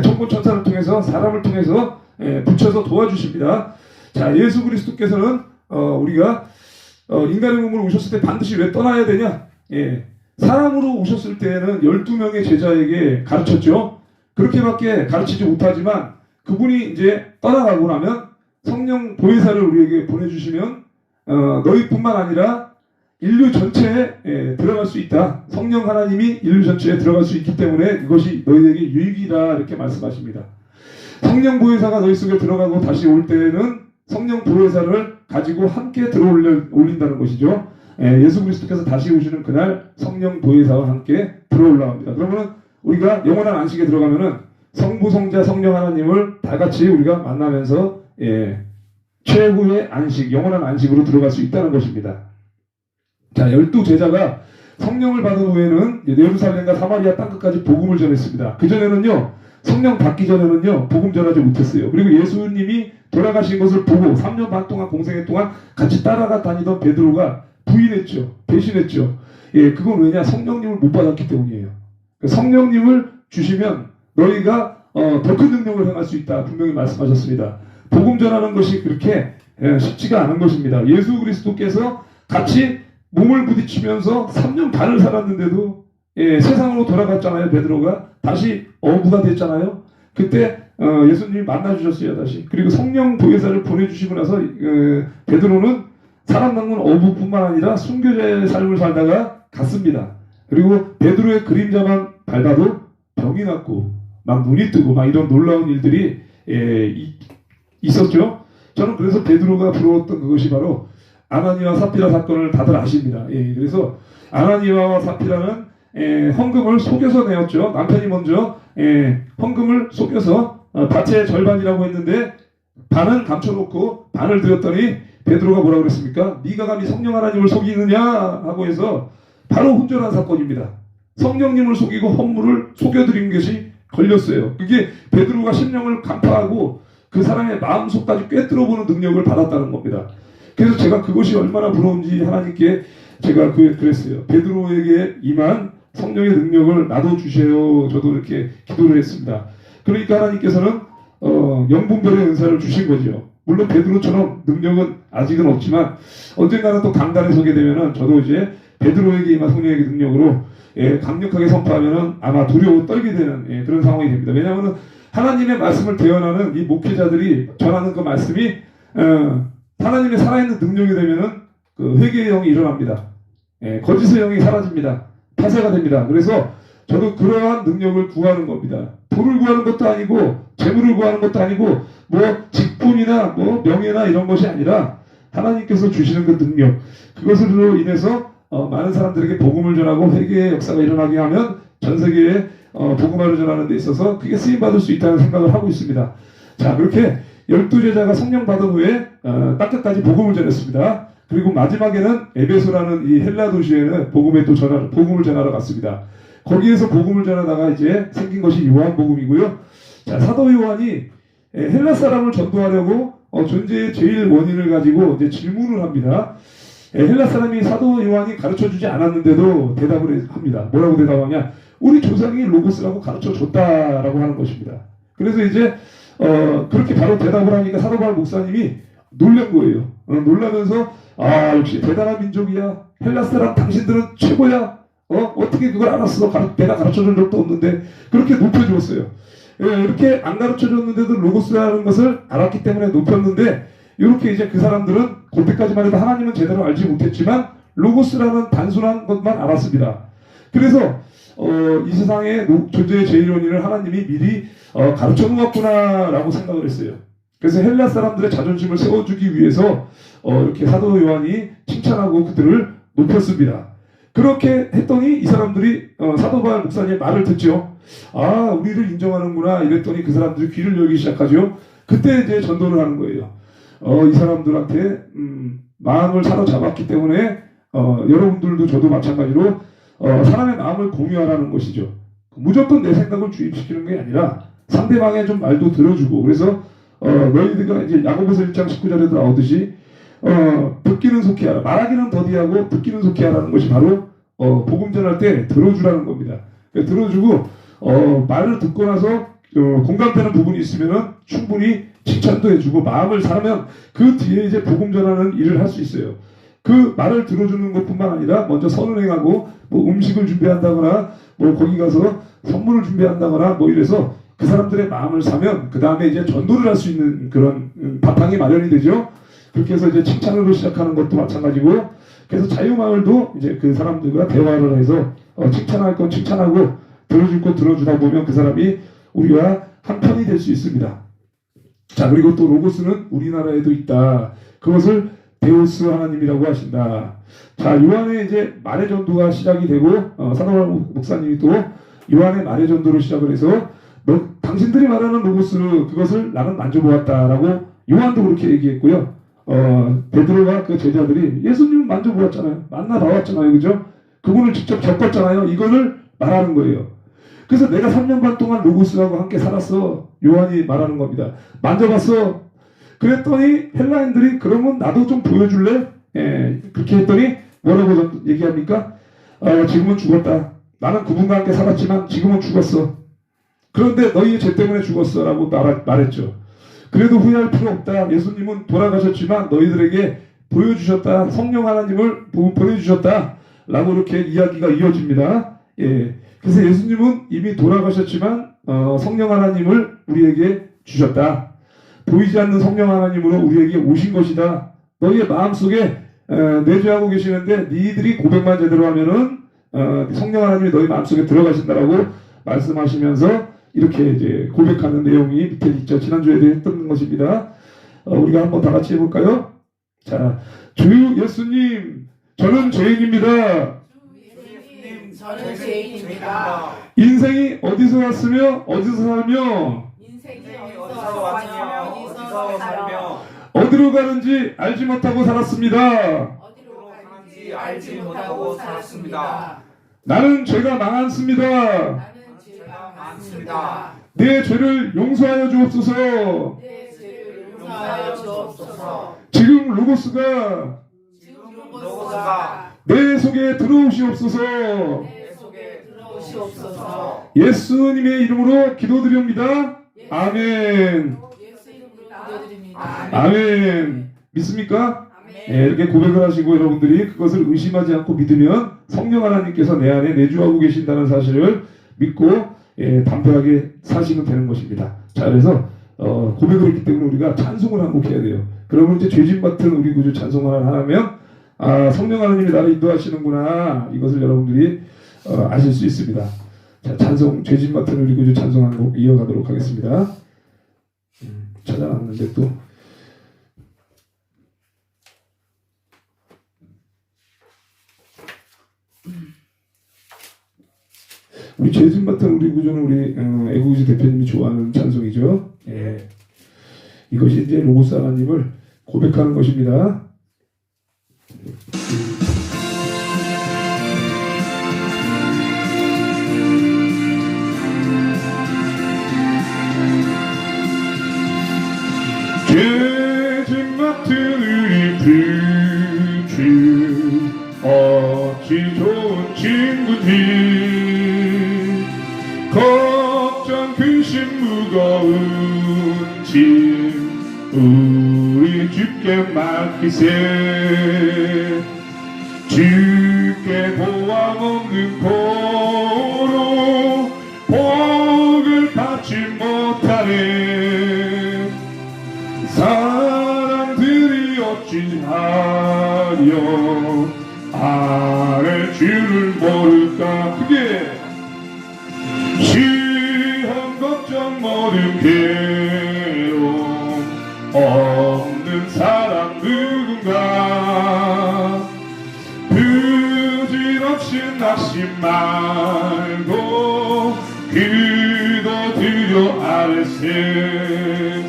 천군 천사를 통해서 사람을 통해서 붙여서 도와주십니다. 자, 예수 그리스도께서는 우리가 인간의 몸으로 오셨을 때 반드시 왜 떠나야 되냐? 사람으로 오셨을 때는 12명의 제자에게 가르쳤죠. 그렇게밖에 가르치지 못하지만 그분이 이제 떠나가고 나면 성령 보혜사를 우리에게 보내주시면 너희뿐만 아니라 인류 전체에 들어갈 수 있다. 성령 하나님이 인류 전체에 들어갈 수 있기 때문에 그것이 너희에게 유익이다. 이렇게 말씀하십니다. 성령 보혜사가 너희 속에 들어가고 다시 올 때에는 성령 보혜사를 가지고 함께 들어올린다는 것이죠. 예수 그리스도께서 다시 오시는 그날 성령 보혜사와 함께 들어올라옵니다. 그러면 우리가 영원한 안식에 들어가면은 성부, 성자, 성령 하나님을 다 같이 우리가 만나면서 최후의 안식, 영원한 안식으로 들어갈 수 있다는 것입니다. 자, 12제자가 성령을 받은 후에는 예루살렘과 사마리아 땅끝까지 복음을 전했습니다. 그전에는요, 성령 받기 전에는요, 복음 전하지 못했어요. 그리고 예수님이 돌아가신 것을 보고 3년 반 동안 공생애 동안 같이 따라가 다니던 베드로가 부인했죠. 배신했죠. 예, 그건 왜냐? 성령님을 못 받았기 때문이에요. 성령님을 주시면 너희가 더 큰 능력을 행할 수 있다. 분명히 말씀하셨습니다. 복음 전하는 것이 그렇게 쉽지가 않은 것입니다. 예수 그리스도께서 같이 몸을 부딪히면서 3년 반을 살았는데도 세상으로 돌아갔잖아요. 베드로가 다시 어부가 됐잖아요. 그때 예수님이 만나주셨어요. 다시. 그리고 성령 보혜사를 보내주시고 나서 베드로는 살아남은 어부뿐만 아니라 순교자의 삶을 살다가 갔습니다. 그리고 베드로의 그림자만 밟아도 병이 났고 막 눈이 뜨고 막 이런 놀라운 일들이 있었죠. 저는 그래서 베드로가 부러웠던 그것이 바로 아나니와 삽비라 사건을 다들 아십니다. 그래서 아나니와 삽비라는 헌금을 속여서 내었죠. 남편이 먼저 헌금을 속여서 밭의 절반이라고 했는데 반은 감춰놓고 반을 드렸더니 베드로가 뭐라고 그랬습니까? 네가 감히 성령 하나님을 속이느냐 하고 해서 바로 혼절한 사건입니다. 성령님을 속이고 헌물을 속여드린 것이 걸렸어요. 그게 베드로가 심령을 간파하고 그 사람의 마음속까지 꿰뚫어보는 능력을 받았다는 겁니다. 그래서 제가 그것이 얼마나 부러운지 하나님께 제가 그랬어요. 베드로에게 임한 성령의 능력을 나도 주세요. 저도 이렇게 기도를 했습니다. 그러니까 하나님께서는 영분별의 은사를 주신 거죠. 물론 베드로처럼 능력은 아직은 없지만 언젠가는 또 강단에 서게 되면은 저도 이제 베드로에게 임한 성령의 능력으로 강력하게 선포하면은 아마 두려워 떨게 되는 그런 상황이 됩니다. 왜냐하면 하나님의 말씀을 대언하는 이 목회자들이 전하는 그 말씀이 하나님의 살아있는 능력이 되면은 그 회개의 영이 일어납니다. 거짓의 영이 사라집니다. 파쇄가 됩니다. 그래서 저도 그러한 능력을 구하는 겁니다. 돈을 구하는 것도 아니고 재물을 구하는 것도 아니고 뭐 직분이나 뭐 명예나 이런 것이 아니라 하나님께서 주시는 그 능력, 그것으로 인해서 많은 사람들에게 복음을 전하고 회개의 역사가 일어나게 하면 전 세계에 복음화를 전하는 데 있어서 그게 쓰임받을 수 있다는 생각을 하고 있습니다. 자, 그렇게 12제자가 성령 받은 후에 땅끝까지 복음을 전했습니다. 그리고 마지막에는 에베소라는 이 헬라 도시에는 복음을 전하러 갔습니다. 거기에서 복음을 전하다가 이제 생긴 것이 요한복음이고요. 자, 사도 요한이 헬라 사람을 전도하려고 존재의 제일 원인을 가지고 이제 질문을 합니다. 헬라 사람이 사도 요한이 가르쳐주지 않았는데도 대답을 합니다. 뭐라고 대답하냐? 우리 조상이 로고스라고 가르쳐줬다라고 하는 것입니다. 그래서 이제 그렇게 바로 대답을 하니까 사도 바울 목사님이 놀란 거예요. 놀라면서 역시 대단한 민족이야. 헬라 사람 당신들은 최고야. 어떻게 그걸 알았어? 내가 가르쳐준 적도 없는데. 그렇게 높여주었어요. 이렇게 안 가르쳐줬는데도 로고스라는 것을 알았기 때문에 높였는데, 이렇게 이제 그 사람들은 그때까지만 해도 하나님은 제대로 알지 못했지만 로고스라는 단순한 것만 알았습니다. 그래서 이 세상의 존재의 제일 원인을 하나님이 미리 가르쳐 놓았구나 라고 생각을 했어요. 그래서 헬라 사람들의 자존심을 세워주기 위해서 이렇게 사도 요한이 칭찬하고 그들을 높였습니다. 그렇게 했더니 이 사람들이 사도 바울 목사님의 말을 듣죠. 우리를 인정하는구나 이랬더니 그 사람들이 귀를 열기 시작하죠. 그때 이제 전도를 하는 거예요. 이 사람들한테 마음을 사로잡았기 때문에 여러분들도 저도 마찬가지로 사람의 마음을 공유하라는 것이죠. 무조건 내 생각을 주입시키는 게 아니라 상대방의 좀 말도 들어주고, 그래서 너희들과 이제 야고보서 1장 19절에도 나오듯이 듣기는 속히 하라. 말하기는 더디하고 듣기는 속히 하라는 것이 바로 복음 전할 때 들어주라는 겁니다. 들어주고 말을 듣고 나서 공감되는 부분이 있으면은 충분히 칭찬도 해주고 마음을 사면 그 뒤에 이제 복음 전하는 일을 할 수 있어요. 그 말을 들어주는 것뿐만 아니라 먼저 선언행하고 뭐 음식을 준비한다거나 뭐 거기 가서 선물을 준비한다거나 뭐 이래서 그 사람들의 마음을 사면 그 다음에 이제 전도를 할 수 있는 그런 바탕이 마련이 되죠. 그렇게 해서 이제 칭찬으로 시작하는 것도 마찬가지고, 그래서 자유마을도 이제 그 사람들과 대화를 해서 칭찬할 건 칭찬하고 들어줄 거 들어주다 보면 그 사람이 우리와 한 편이 될 수 있습니다. 자, 그리고 또 로고스는 우리나라에도 있다. 그것을 데우스 하나님이라고 하신다. 자, 요한의 이제 말의 전도가 시작이 되고 사도 바울 목사님이 또 요한의 말의 전도를 시작을 해서 당신들이 말하는 로고스 그것을 나는 만져보았다라고 요한도 그렇게 얘기했고요. 베드로가 그 제자들이 예수님 만져보았잖아요. 만나봐왔잖아요. 그죠? 그분을 직접 겪었잖아요. 이거를 말하는 거예요. 그래서 내가 3년 반 동안 로고스하고 함께 살았어. 요한이 말하는 겁니다. 만져봤어. 그랬더니 헬라인들이 그러면 나도 좀 보여줄래? 예, 그렇게 했더니 뭐라고 얘기합니까? 지금은 죽었다. 나는 그분과 함께 살았지만 지금은 죽었어. 그런데 너희의 죄 때문에 죽었어 라고 말했죠. 그래도 후회할 필요 없다. 예수님은 돌아가셨지만 너희들에게 보여주셨다. 성령 하나님을 보내주셨다. 라고 이렇게 이야기가 이어집니다. 예. 그래서 예수님은 이미 돌아가셨지만 성령 하나님을 우리에게 주셨다. 보이지 않는 성령 하나님으로 우리에게 오신 것이다. 너희의 마음속에 내주하고 계시는데 니들이 고백만 제대로 하면은 성령 하나님이 너희 마음속에 들어가신다라고 말씀하시면서 이렇게 이제 고백하는 내용이 밑에 있죠. 지난주에도 했던 것입니다. 우리가 한번 다 같이 해볼까요? 자, 주 예수님, 저는 죄인입니다. 저는 죄인입니다. 인생이 어디서 왔으며 어디서 살며 인생이 어디서 왔으며 어디서 살며 어디로 가는지 알지 못하고 살았습니다. 어디로 가는지 알지 못하고 살았습니다. 나는 죄가 많습니다. 나는 죄가 많습니다. 내 죄를 용서하여 주옵소서. 내 죄를 용서하여 주옵소서. 지금 로고스가 지금 로고스가 내 속에 들어오시옵소서. 내 속에 들어오시옵소서. 예수님의 이름으로 기도드립니다. 아멘. 예수 이름으로 기도드립니다. 아멘. 믿습니까? 아멘. 예, 이렇게 고백을 하시고 여러분들이 그것을 의심하지 않고 믿으면 성령 하나님께서 내 안에 내주하고 계신다는 사실을 믿고 담대하게 사시면 되는 것입니다. 자, 그래서 고백을 했기 때문에 우리가 찬송을 한곡 해야 돼요. 그러면 이제 죄짐 맡은 우리 구주 찬송을 하면 성령 하나님이 나를 인도하시는구나, 이것을 여러분들이 아실 수 있습니다. 자, 찬송, 죄짐 맡은 우리 구주 찬송 한 곡 이어가도록 하겠습니다. 찾아놨는데 또 우리 죄짐 맡은 우리 구주는 우리 애구구주 대표님이 좋아하는 찬송이죠. 예. 이것이 이제 로고스 하나님을 고백하는 것입니다. 죄짐 맡은 우리 구주 어찌 좋은 친구니, 걱정 근심 무거운 짐 우리 주께 맡기세. 주께 보아 먹는 고로 복을 받지 못하네. 사람들이 어찌하여 아래 주를 모를까. 그게 시험 걱정 모든 괴로움 없는 사람 누군가. 부질없이 낙심 말고 기도드려 아뢰세.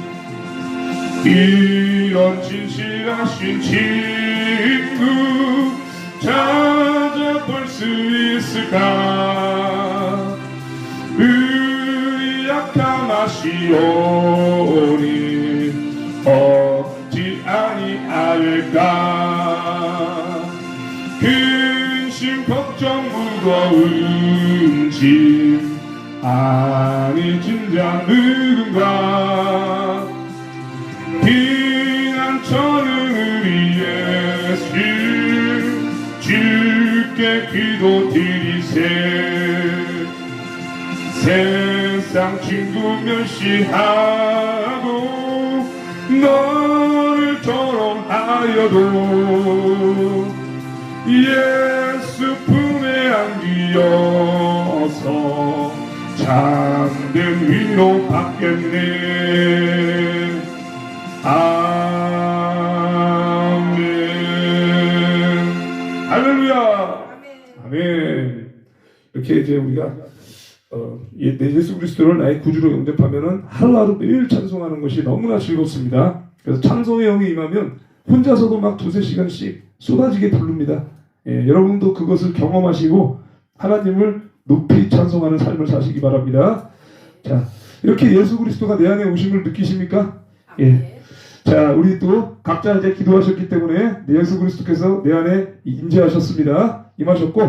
이런 진실하신 친구 찾아볼 수 있을까. 우리 약함 아시오니 어찌 아니할까. 근심 걱정 무거운 짐 아니 진작 누군가. 피난처는 우리 예수 주께 기도드리세. 세상 친구 멸시하고 너를 조롱하여도 예수 품에 안기어서 참된 위로 받겠네. 아멘. 할렐루야. 아멘. 이렇게 이제 우리가 예수 그리스도를 나의 구주로 영접하면은 하루하루 매일 찬송하는 것이 너무나 즐겁습니다. 그래서 찬송의 영이 임하면 혼자서도 막 2-3시간씩 쏟아지게 부릅니다. 여러분도 그것을 경험하시고 하나님을 높이 찬송하는 삶을 사시기 바랍니다. 자, 이렇게 예수 그리스도가 내 안에 오심을 느끼십니까? 예. 자, 우리 또 각자 이제 기도하셨기 때문에 예수 그리스도께서 내 안에 임재하셨습니다. 임하셨고,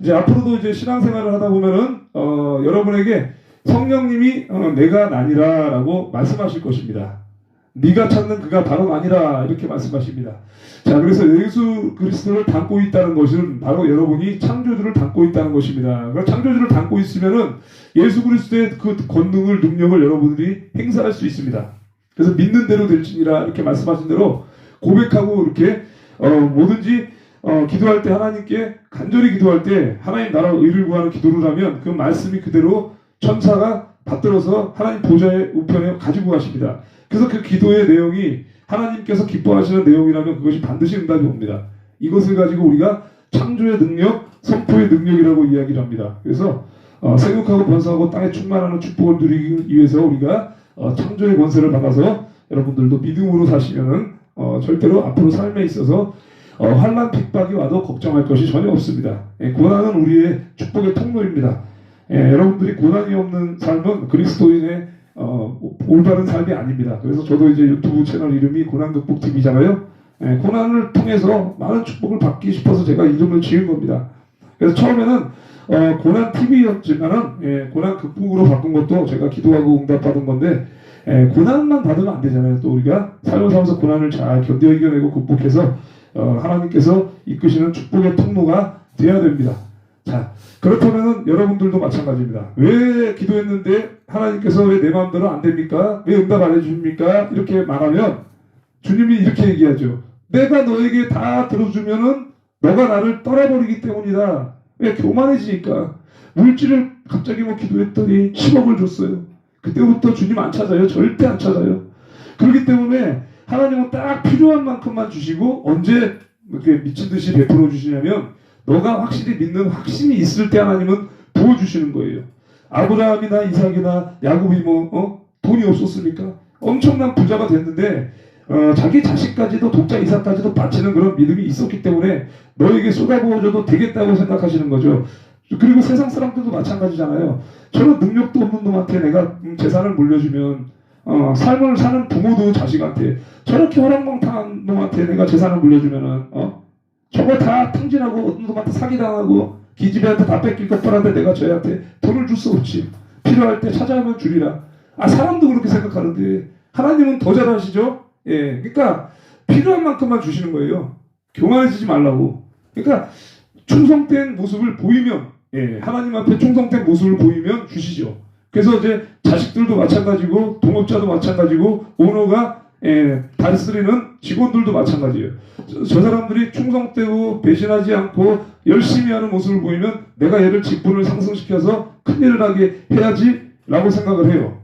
이제 앞으로도 이제 신앙생활을 하다 보면은 여러분에게 성령님이 내가 나니라라고 말씀하실 것입니다. 네가 찾는 그가 바로 나니라 이렇게 말씀하십니다. 자, 그래서 예수 그리스도를 담고 있다는 것은 바로 여러분이 창조주를 담고 있다는 것입니다. 그 창조주를 담고 있으면은 예수 그리스도의 그 권능을 능력을 여러분들이 행사할 수 있습니다. 그래서 믿는 대로 될지니라 이렇게 말씀하신 대로 고백하고 이렇게 뭐든지 기도할 때 하나님께 간절히 기도할 때 하나님 나라 의를 구하는 기도를 하면 그 말씀이 그대로 천사가 받들어서 하나님 보좌의 우편에 가지고 가십니다. 그래서 그 기도의 내용이 하나님께서 기뻐하시는 내용이라면 그것이 반드시 응답이 옵니다. 이것을 가지고 우리가 창조의 능력, 선포의 능력이라고 이야기를 합니다. 그래서 생육하고 번성하고 땅에 충만하는 축복을 누리기 위해서 우리가 창조의 권세를 받아서 여러분들도 믿음으로 사시면은 절대로 앞으로 삶에 있어서 환난 핍박이 와도 걱정할 것이 전혀 없습니다. 고난은 우리의 축복의 통로입니다. 여러분들이 고난이 없는 삶은 그리스도인의 올바른 삶이 아닙니다. 그래서 저도 이제 유튜브 채널 이름이 고난극복TV잖아요. 고난을 통해서 많은 축복을 받기 싶어서 제가 이름을 지은 겁니다. 그래서 처음에는 고난TV였지만은 고난극복으로 바꾼 것도 제가 기도하고 응답받은 건데 고난만 받으면 안 되잖아요. 또 우리가 삶을 살면서 고난을 잘 견뎌 이겨내고 극복해서 하나님께서 이끄시는 축복의 통로가 돼야 됩니다. 자, 그렇다면 여러분들도 마찬가지입니다. 왜 기도했는데 하나님께서 왜 내 마음대로 안 됩니까? 왜 응답 안 해줍니까? 이렇게 말하면 주님이 이렇게 얘기하죠. 내가 너에게 다 들어주면은 너가 나를 떠나버리기 때문이다. 왜 교만해지니까. 물질을 갑자기 뭐 기도했더니 10억을 줬어요. 그때부터 주님 안 찾아요. 절대 안 찾아요. 그렇기 때문에 하나님은 딱 필요한 만큼만 주시고 언제 이렇게 미친 듯이 베풀어 주시냐면 너가 확실히 믿는 확신이 있을 때 하나님은 부어주시는 거예요. 아브라함이나 이삭이나 야곱이 돈이 없었습니까? 엄청난 부자가 됐는데 자기 자식까지도 독자 이삭까지도 바치는 그런 믿음이 있었기 때문에 너에게 쏟아부어줘도 되겠다고 생각하시는 거죠. 그리고 세상 사람들도 마찬가지잖아요. 저런 능력도 없는 놈한테 내가 재산을 물려주면 삶을 사는 부모도 자식한테 저렇게 허랑방탕한 놈한테 내가 재산을 물려주면은 저거 다 탕진하고 어떤 놈한테 사기당하고 기집애한테 다 뺏길 것 뻔한데 내가 저희한테 돈을 줄 수 없지. 필요할 때 찾아오면 주리라. 사람도 그렇게 생각하는데 하나님은 더 잘하시죠? 그러니까 필요한 만큼만 주시는 거예요. 교만해지지 말라고. 그러니까 충성된 모습을 보이면 하나님 앞에 충성된 모습을 보이면 주시죠. 그래서 이제 자식들도 마찬가지고 동업자도 마찬가지고 오너가 다스리는 직원들도 마찬가지예요. 저 사람들이 충성되고 배신하지 않고 열심히 하는 모습을 보이면 내가 얘를 직분을 상승시켜서 큰일을 하게 해야지 라고 생각을 해요.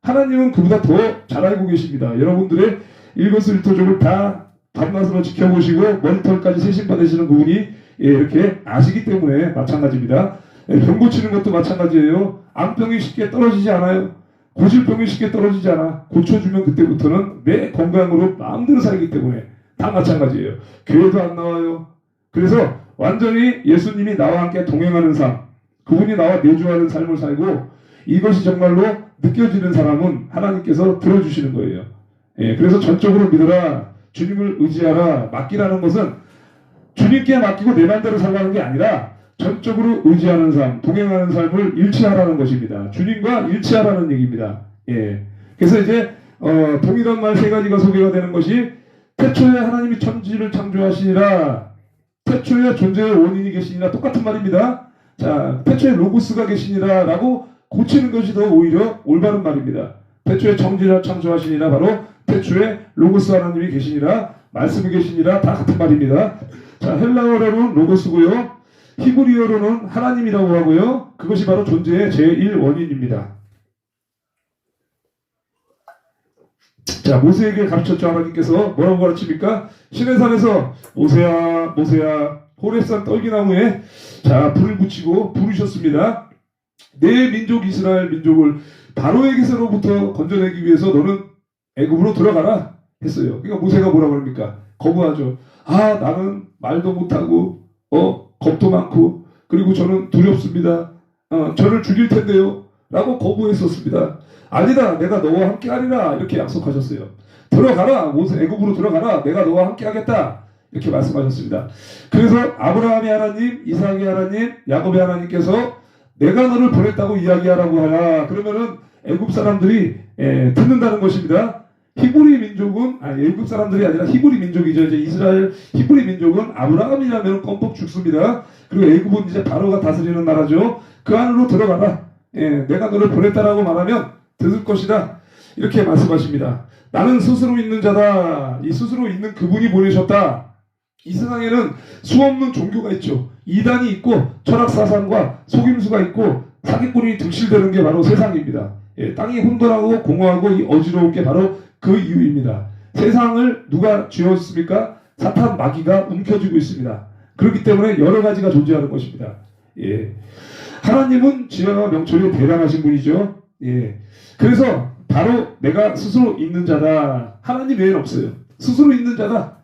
하나님은 그보다 더 잘 알고 계십니다. 여러분들의 일거수일투족을 다 밤낮으로 지켜보시고 머리털까지 세심받으시는 그분이 이렇게 아시기 때문에 마찬가지입니다. 병 고치는 것도 마찬가지예요. 암병이 쉽게 떨어지지 않아요. 고질병이 쉽게 떨어지지 않아. 고쳐주면 그때부터는 내 건강으로 마음대로 살기 때문에 다 마찬가지예요. 교회도 안 나와요. 그래서 완전히 예수님이 나와 함께 동행하는 삶, 그분이 나와 내주하는 삶을 살고 이것이 정말로 느껴지는 사람은 하나님께서 들어주시는 거예요. 그래서 전적으로 믿어라, 주님을 의지하라, 맡기라는 것은 주님께 맡기고 내 맘대로 살라는 게 아니라 전적으로 의지하는 삶, 동행하는 삶을 일치하라는 것입니다. 주님과 일치하라는 얘기입니다. 그래서 이제 동일한 말 세 가지가 소개가 되는 것이 태초에 하나님이 천지를 창조하시니라, 태초에 존재의 원인이 계시니라, 똑같은 말입니다. 자, 태초에 로고스가 계시니라 라고 고치는 것이 더 오히려 올바른 말입니다. 태초에 천지를 창조하시니라, 바로 태초에 로고스 하나님이 계시니라, 말씀이 계시니라, 다 같은 말입니다. 자, 헬라어로는 로고스고요, 히브리어로는 하나님이라고 하고요, 그것이 바로 존재의 제1원인입니다. 자, 모세에게 가르쳤죠. 하나님께서 뭐라고 가르칩니까? 시내산에서 모세야 모세야, 호렙산 떨기나무에 자 불을 붙이고 부르셨습니다. 내 민족 이스라엘 민족을 바로에게서로부터 건져내기 위해서 너는 애굽으로 들어가라 했어요. 그러니까 모세가 뭐라고 합니까? 거부하죠. 나는 말도 못하고 겁도 많고 그리고 저는 두렵습니다. 저를 죽일 텐데요. 라고 거부했었습니다. 아니다, 내가 너와 함께 하리라 이렇게 약속하셨어요. 들어가라, 모세 애굽으로 들어가라, 내가 너와 함께 하겠다 이렇게 말씀하셨습니다. 그래서 아브라함의 하나님, 이삭의 하나님, 야곱의 하나님께서 내가 너를 보냈다고 이야기하라고 하라. 그러면은 애굽 사람들이 듣는다는 것입니다. 히브리 민족은 애굽 사람들이 아니라 히브리 민족이죠. 이제 이스라엘 히브리 민족은 아브라함이라면 껌뻑 죽습니다. 그리고 애굽은 이제 바로가 다스리는 나라죠. 그 안으로 들어가라. 내가 너를 보냈다라고 말하면 들을 것이다. 이렇게 말씀하십니다. 나는 스스로 있는 자다. 이 스스로 있는 그분이 보내셨다. 이 세상에는 수없는 종교가 있죠. 이단이 있고 철학사상과 속임수가 있고 사기꾼이 득실되는 게 바로 세상입니다. 땅이 혼돈하고 공허하고 어지러운 게 바로 그 이유입니다. 세상을 누가 쥐었습니까? 사탄 마귀가 움켜쥐고 있습니다. 그렇기 때문에 여러 가지가 존재하는 것입니다. 하나님은 지혜와 명철이 대단하신 분이죠. 그래서 바로 내가 스스로 있는 자다. 하나님 외에는 없어요. 스스로 있는 자다.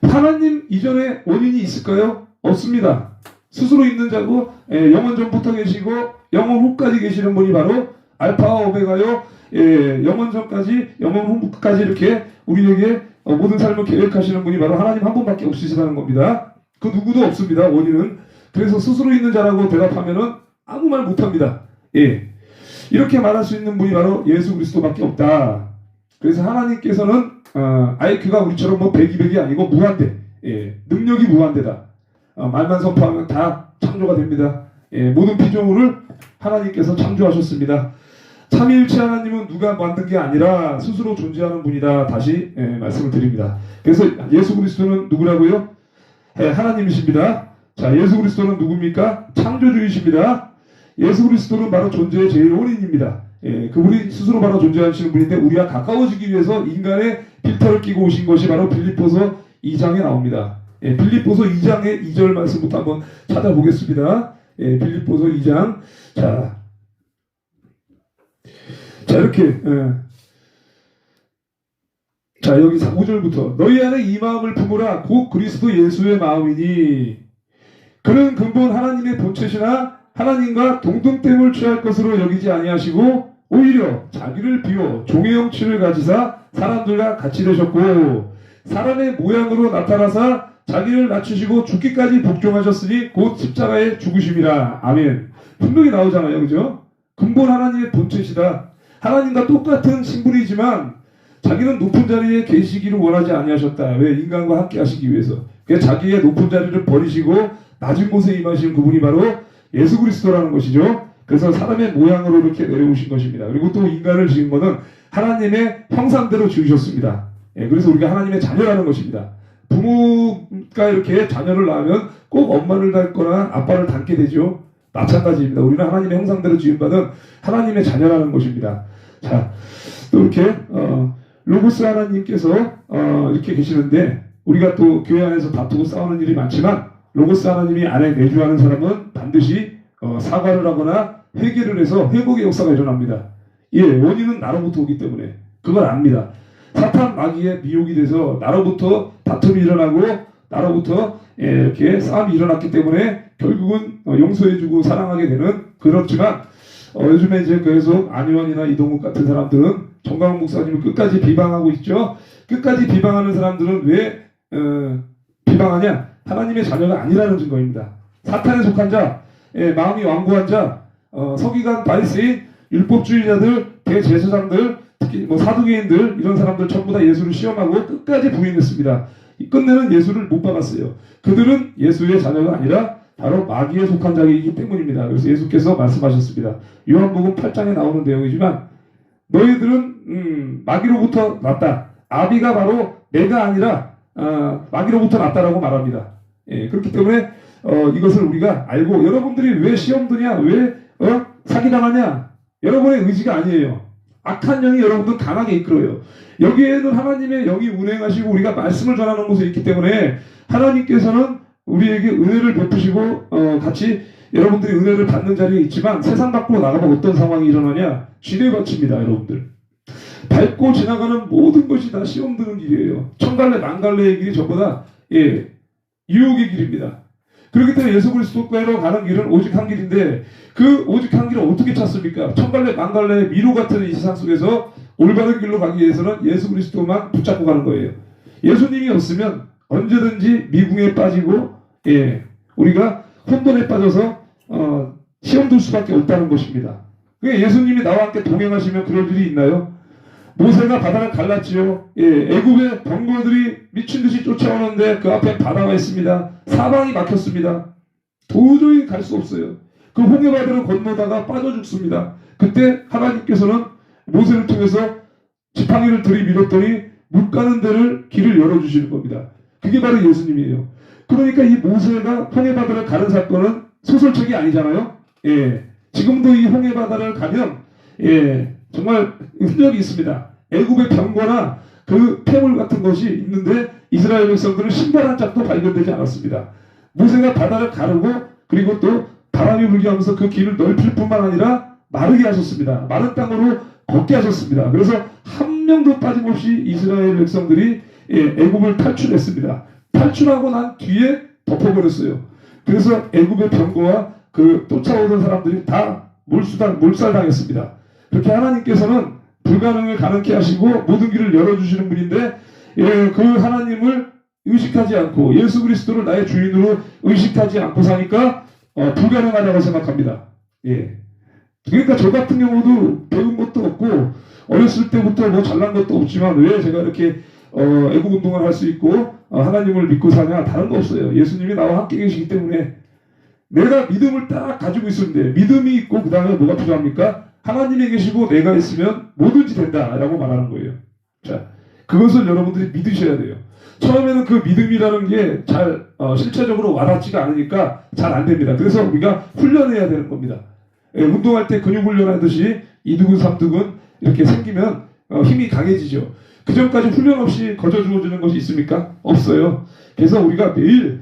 하나님 이전에 원인이 있을까요? 없습니다. 스스로 있는 자고 영원 전부터 계시고 영원 후까지 계시는 분이 바로 알파와 오메가요. 영원 전까지 영원 후까지 이렇게 우리에게 모든 삶을 계획하시는 분이 바로 하나님 한 분밖에 없으시다는 겁니다. 그 누구도 없습니다. 원인은. 그래서 스스로 있는 자라고 대답하면은 아무 말 못합니다. 이렇게 말할 수 있는 분이 바로 예수 그리스도밖에 없다. 그래서 하나님께서는 아이큐가 우리처럼 뭐 백이 아니고 무한대. 능력이 무한대다. 말만 선포하면 다 창조가 됩니다. 모든 피조물을 하나님께서 창조하셨습니다. 삼위일체 하나님은 누가 만든 게 아니라 스스로 존재하는 분이다. 다시 말씀을 드립니다. 그래서 예수 그리스도는 누구라고요? 하나님이십니다. 자, 예수 그리스도는 누굽니까? 창조주이십니다. 예수 그리스도는 바로 존재의 제일 원인입니다. 그분이 스스로 바로 존재하시는 분인데 우리가 가까워지기 위해서 인간의 필터를 끼고 오신 것이 바로 빌립보서 2장에 나옵니다. 빌립보서 2장의 2절 말씀부터 한번 찾아보겠습니다. 빌립보서 2장. 자 이렇게 자 여기 5절부터 너희 안에 이 마음을 품으라 곧 그리스도 예수의 마음이니 그는 근본 하나님의 본체시나 하나님과 동등됨을 취할 것으로 여기지 아니하시고 오히려 자기를 비워 종의 형체를 가지사 사람들과 같이 되셨고 사람의 모양으로 나타나사 자기를 낮추시고 죽기까지 복종하셨으니 곧 십자가에 죽으심이라. 아멘. 분명히 나오잖아요. 그죠? 근본 하나님의 본체시다. 하나님과 똑같은 신분이지만 자기는 높은 자리에 계시기를 원하지 아니하셨다. 왜? 인간과 함께 하시기 위해서. 그래서 자기의 높은 자리를 버리시고 낮은 곳에 임하시는 그분이 바로 예수 그리스도라는 것이죠. 그래서 사람의 모양으로 이렇게 내려오신 것입니다. 그리고 또 인간을 지은 것은 하나님의 형상대로 지으셨습니다. 그래서 우리가 하나님의 자녀라는 것입니다. 부모가 이렇게 자녀를 낳으면 꼭 엄마를 닮거나 아빠를 닮게 되죠. 마찬가지입니다. 우리는 하나님의 형상대로 지음받은 하나님의 자녀라는 것입니다. 자, 또 이렇게 로고스 하나님께서 이렇게 계시는데 우리가 또 교회 안에서 다투고 싸우는 일이 많지만 로고스 하나님이 안에 내주하는 사람은 반드시 사과를 하거나 회개를 해서 회복의 역사가 일어납니다. 원인은 나로부터 오기 때문에 그걸 압니다. 사탄 마귀의 미혹이 돼서 나로부터 다툼이 일어나고 나로부터 이렇게 싸움이 일어났기 때문에 결국은 용서해주고 사랑하게 되는. 그렇지만 요즘에 이제 계속 안유환이나 이동욱 같은 사람들은 정광훈 목사님을 끝까지 비방하고 있죠. 끝까지 비방하는 사람들은 왜 비방하냐? 하나님의 자녀가 아니라는 증거입니다. 사탄에 속한 자, 마음이 완고한 자, 서기관 바리새인, 율법주의자들, 대제사장들, 특히 뭐 사두개인들 이런 사람들 전부 다 예수를 시험하고 끝까지 부인했습니다. 끝내는 예수를 못 박았어요. 그들은 예수의 자녀가 아니라 바로 마귀에 속한 자이기 때문입니다. 그래서 예수께서 말씀하셨습니다. 요한복음 8장에 나오는 내용이지만 너희들은 마귀로부터 났다. 아비가 바로 내가 아니라 마귀로부터 났다라고 말합니다. 그렇기 때문에 이것을 우리가 알고 여러분들이 왜 시험 드냐? 왜 사기당하냐? 여러분의 의지가 아니에요. 악한 영이 여러분들 강하게 이끌어요. 여기에는 하나님의 영이 운행하시고 우리가 말씀을 전하는 곳에 있기 때문에 하나님께서는 우리에게 은혜를 베푸시고 같이 여러분들이 은혜를 받는 자리에 있지만 세상 밖으로 나가면 어떤 상황이 일어나냐? 지뢰밭입니다. 여러분들. 밟고 지나가는 모든 것이 다 시험 드는 길이에요. 천갈래 만갈래의 길이 전부 다 유혹의 길입니다. 그렇기 때문에 예수 그리스도께로 가는 길은 오직 한 길인데 그 오직 한 길을 어떻게 찾습니까? 천갈래 만갈래 미로 같은 이 세상 속에서 올바른 길로 가기 위해서는 예수 그리스도만 붙잡고 가는 거예요. 예수님이 없으면 언제든지 미궁에 빠지고 우리가 혼돈에 빠져서 시험 들 수밖에 없다는 것입니다. 그러니까 예수님이 나와 함께 동행하시면 그럴 일이 있나요? 모세가 바다를 갈랐지요. 애굽의 병거들이 미친 듯이 쫓아오는데 그 앞에 바다가 있습니다. 사방이 막혔습니다. 도저히 갈 수 없어요. 그 홍해바다를 건너다가 빠져 죽습니다. 그때 하나님께서는 모세를 통해서 지팡이를 들이밀었더니 물 가는 데를 길을 열어주시는 겁니다. 그게 바로 예수님이에요. 그러니까 이 모세가 홍해바다를 가는 사건은 소설책이 아니잖아요. 지금도 이 홍해바다를 가면 정말 흔적이 있습니다. 애굽의 병거나 그 폐물 같은 것이 있는데 이스라엘 백성들은 신발 한 짝도 발견되지 않았습니다. 모세가 바다를 가르고 그리고 또 바람이 불게 하면서 그 길을 넓힐 뿐만 아니라 마르게 하셨습니다. 마른 땅으로 걷게 하셨습니다. 그래서 한 명도 빠짐없이 이스라엘 백성들이 애굽을 탈출했습니다. 탈출하고 난 뒤에 덮어버렸어요. 그래서 애굽의 병거와 그 쫓아오던 사람들이 다 몰살당했습니다. 그렇게 하나님께서는 불가능을 가능케 하시고 모든 길을 열어주시는 분인데 그 하나님을 의식하지 않고 예수 그리스도를 나의 주인으로 의식하지 않고 사니까 불가능하다고 생각합니다. 그러니까 저 같은 경우도 배운 것도 없고 어렸을 때부터 뭐 잘난 것도 없지만 왜 제가 이렇게 애국 운동을 할 수 있고 하나님을 믿고 사냐? 다른 거 없어요. 예수님이 나와 함께 계시기 때문에 내가 믿음을 딱 가지고 있으면 믿음이 있고 그 다음에 뭐가 필요합니까? 하나님이 계시고 내가 있으면 뭐든지 된다라고 말하는 거예요. 자, 그것을 여러분들이 믿으셔야 돼요. 처음에는 그 믿음이라는 게 잘 실체적으로 와닿지가 않으니까 잘 안 됩니다. 그래서 우리가 훈련해야 되는 겁니다. 운동할 때 근육 훈련하듯이 이두근 삼두근 이렇게 생기면 힘이 강해지죠. 그 전까지 훈련 없이 거저 주어지는 것이 있습니까? 없어요. 그래서 우리가 매일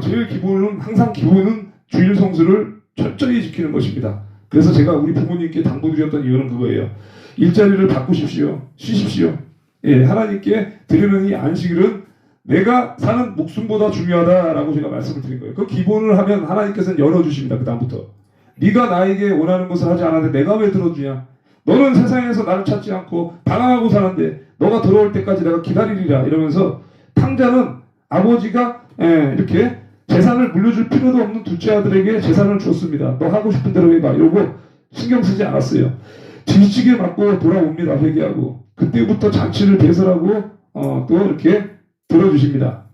제일 기본은 항상 기본은 주일 성수를 철저히 지키는 것입니다. 그래서 제가 우리 부모님께 당부드렸던 이유는 그거예요. 일자리를 바꾸십시오. 쉬십시오. 하나님께 드리는 이 안식일은 내가 사는 목숨보다 중요하다라고 제가 말씀을 드린 거예요. 그 기본을 하면 하나님께서는 열어주십니다. 그 다음부터. 네가 나에게 원하는 것을 하지 않았는데 내가 왜 들어주냐? 너는 세상에서 나를 찾지 않고 방황하고 사는데 너가 들어올 때까지 내가 기다리리라 이러면서 탕자는 아버지가 이렇게 재산을 물려줄 필요도 없는 둘째 아들에게 재산을 줬습니다. 너 하고 싶은 대로 해봐 이러고 신경 쓰지 않았어요. 뒤지게 맞고 돌아옵니다. 회개하고 그때부터 잔치를 배설하고 또 이렇게 들어주십니다.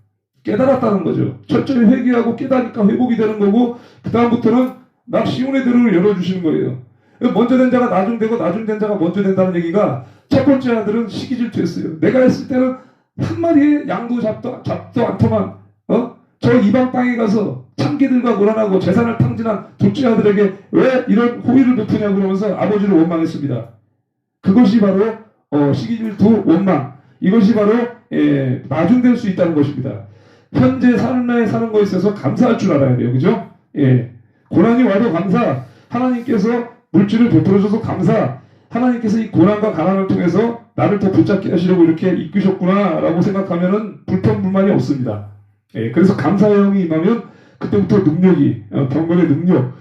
깨달았다는 거죠. 철저히 회개하고 깨달으니까 회복이 되는 거고 그 다음부터는 나 시온의 대로를 열어주시는 거예요. 먼저 된 자가 나중 되고 나중 된 자가 먼저 된다는 얘기가 첫 번째 아들은 시기 질투했어요. 내가 했을 때는 한 마리의 양도 잡도 않더만 저 이방 땅에 가서 참기들과 고란하고 재산을 탕진한 둘째 아들에게 왜 이런 호의를 베푸냐고 그러면서 아버지를 원망했습니다. 그것이 바로 시기 질투 원망. 이것이 바로 나중될 수 있다는 것입니다. 현재 삶에 사는 것에 있어서 감사할 줄 알아야 돼요. 그죠? 고난이 와도 감사. 하나님께서 물질을 베풀어줘서 감사. 하나님께서 이 고난과 가난을 통해서 나를 더 붙잡게 하시려고 이렇게 이끄셨구나 라고 생각하면은 불평불만이 없습니다. 그래서 감사의 영이 임하면 그때부터 능력이 병건의 능력,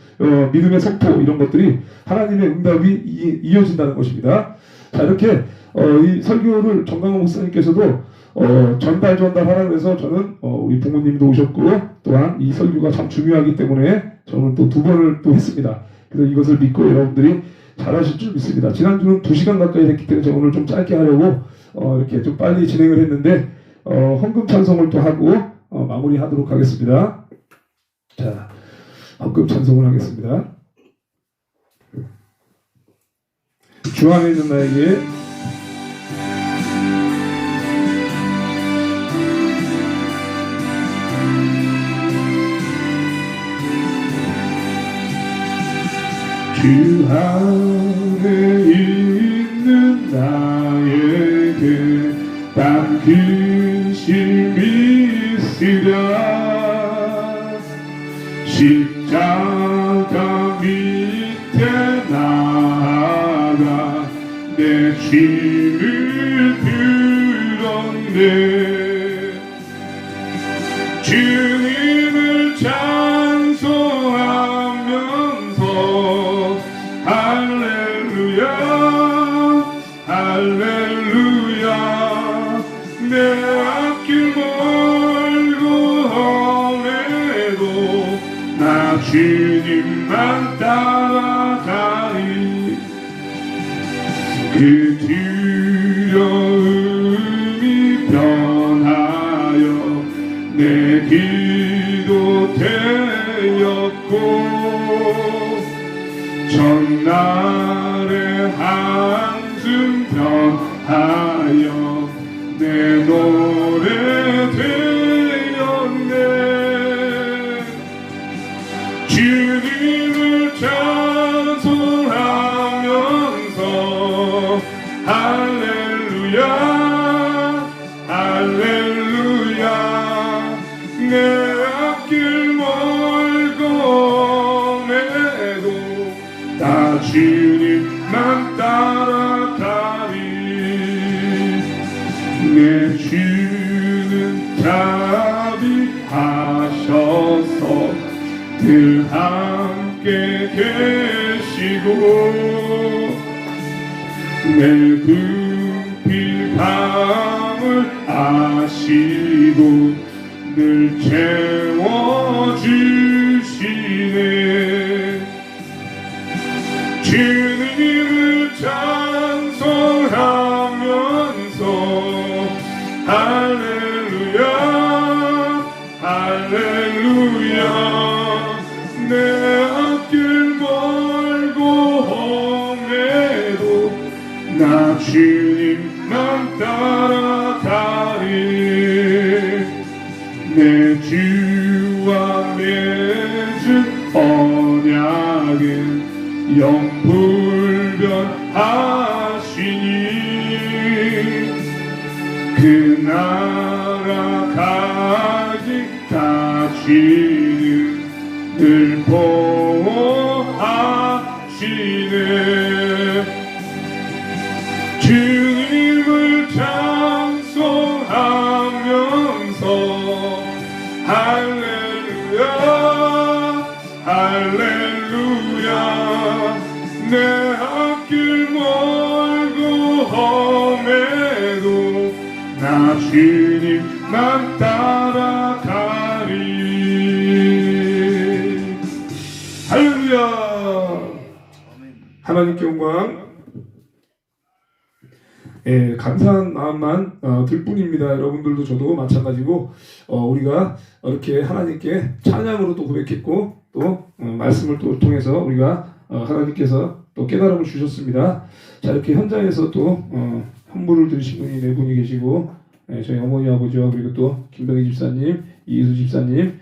믿음의 선포 이런 것들이 하나님의 응답이 이어진다는 것입니다. 자 이렇게 이 설교를 정강호 목사님께서도 전달하라고 해서 저는 우리 부모님도 오셨고 또한 이 설교가 참 중요하기 때문에 저는 또 2번을 또 했습니다. 그래서 이것을 믿고 여러분들이 잘하실 줄 믿습니다. 지난주는 2시간 가까이 됐기 때문에 제가 오늘 좀 짧게 하려고 이렇게 좀 빨리 진행을 했는데 헌금 찬송을 또 하고 마무리하도록 하겠습니다. 자, 헌금 찬송을 하겠습니다. 주 안에 있는 나에게 주 안에 있는 나에게 단 근심이 있으랴 십자가 밑에 나아가 내 짐을 들었네 주님 그 두려움이 변하여 내 기도 되었고 전날의 한숨 변하여 내 노래 되었네. 주님을 찬송하면서 할렐루야 할렐루야 내 앞길 멀고 매도 다 주님만 따라가리. 내 주는 자비하셔서 늘 함께 계시고 내 불필 밤을 아시고 늘 채워주시네. 주님을 찬송하면서 할렐루야 할렐루야 내 앞길 멀고 험해도 나 주님만 따라가리. 내 주와 맺은 언약은 영불변하시니 그 나라 가기까지는 늘 보호하시네. 주님을 찬송하면서 할렐루야 할렐루야 내 앞길 멀고 험해도 나 주님만 따라가리. 할렐루야. 하나님께 영광. 감사한 마음만 들 뿐입니다. 여러분들도 저도 마찬가지고 우리가 이렇게 하나님께 찬양으로 또 고백했고 또 말씀을 또 통해서 우리가 하나님께서 또 깨달음을 주셨습니다. 자, 이렇게 현장에서 또 헌물을 드리신 분이 네 분이 계시고 저희 어머니 아버지와 그리고 또 김병희 집사님, 이희수 집사님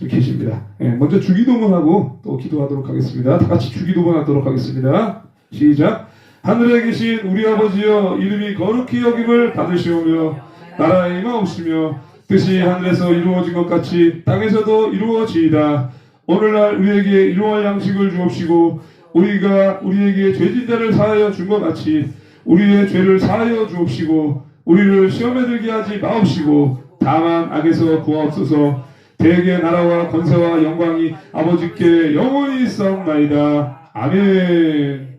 이렇게 계십니다. 먼저 주기도문 하고 또 기도하도록 하겠습니다. 다 같이 주기도문 하도록 하겠습니다. 시작. 하늘에 계신 우리 아버지여 이름이 거룩히 여김을 받으시오며 나라의 임하옵시며 뜻이 하늘에서 이루어진 것 같이 땅에서도 이루어지이다. 오늘날 우리에게 일용할 양식을 주옵시고 우리가 우리에게 죄진자를 사하여 준 것 같이 우리의 죄를 사하여 주옵시고 우리를 시험에 들게 하지 마옵시고 다만 악에서 구하옵소서. 대개 나라와 권세와 영광이 아버지께 영원히 있사옵나이다. 아멘.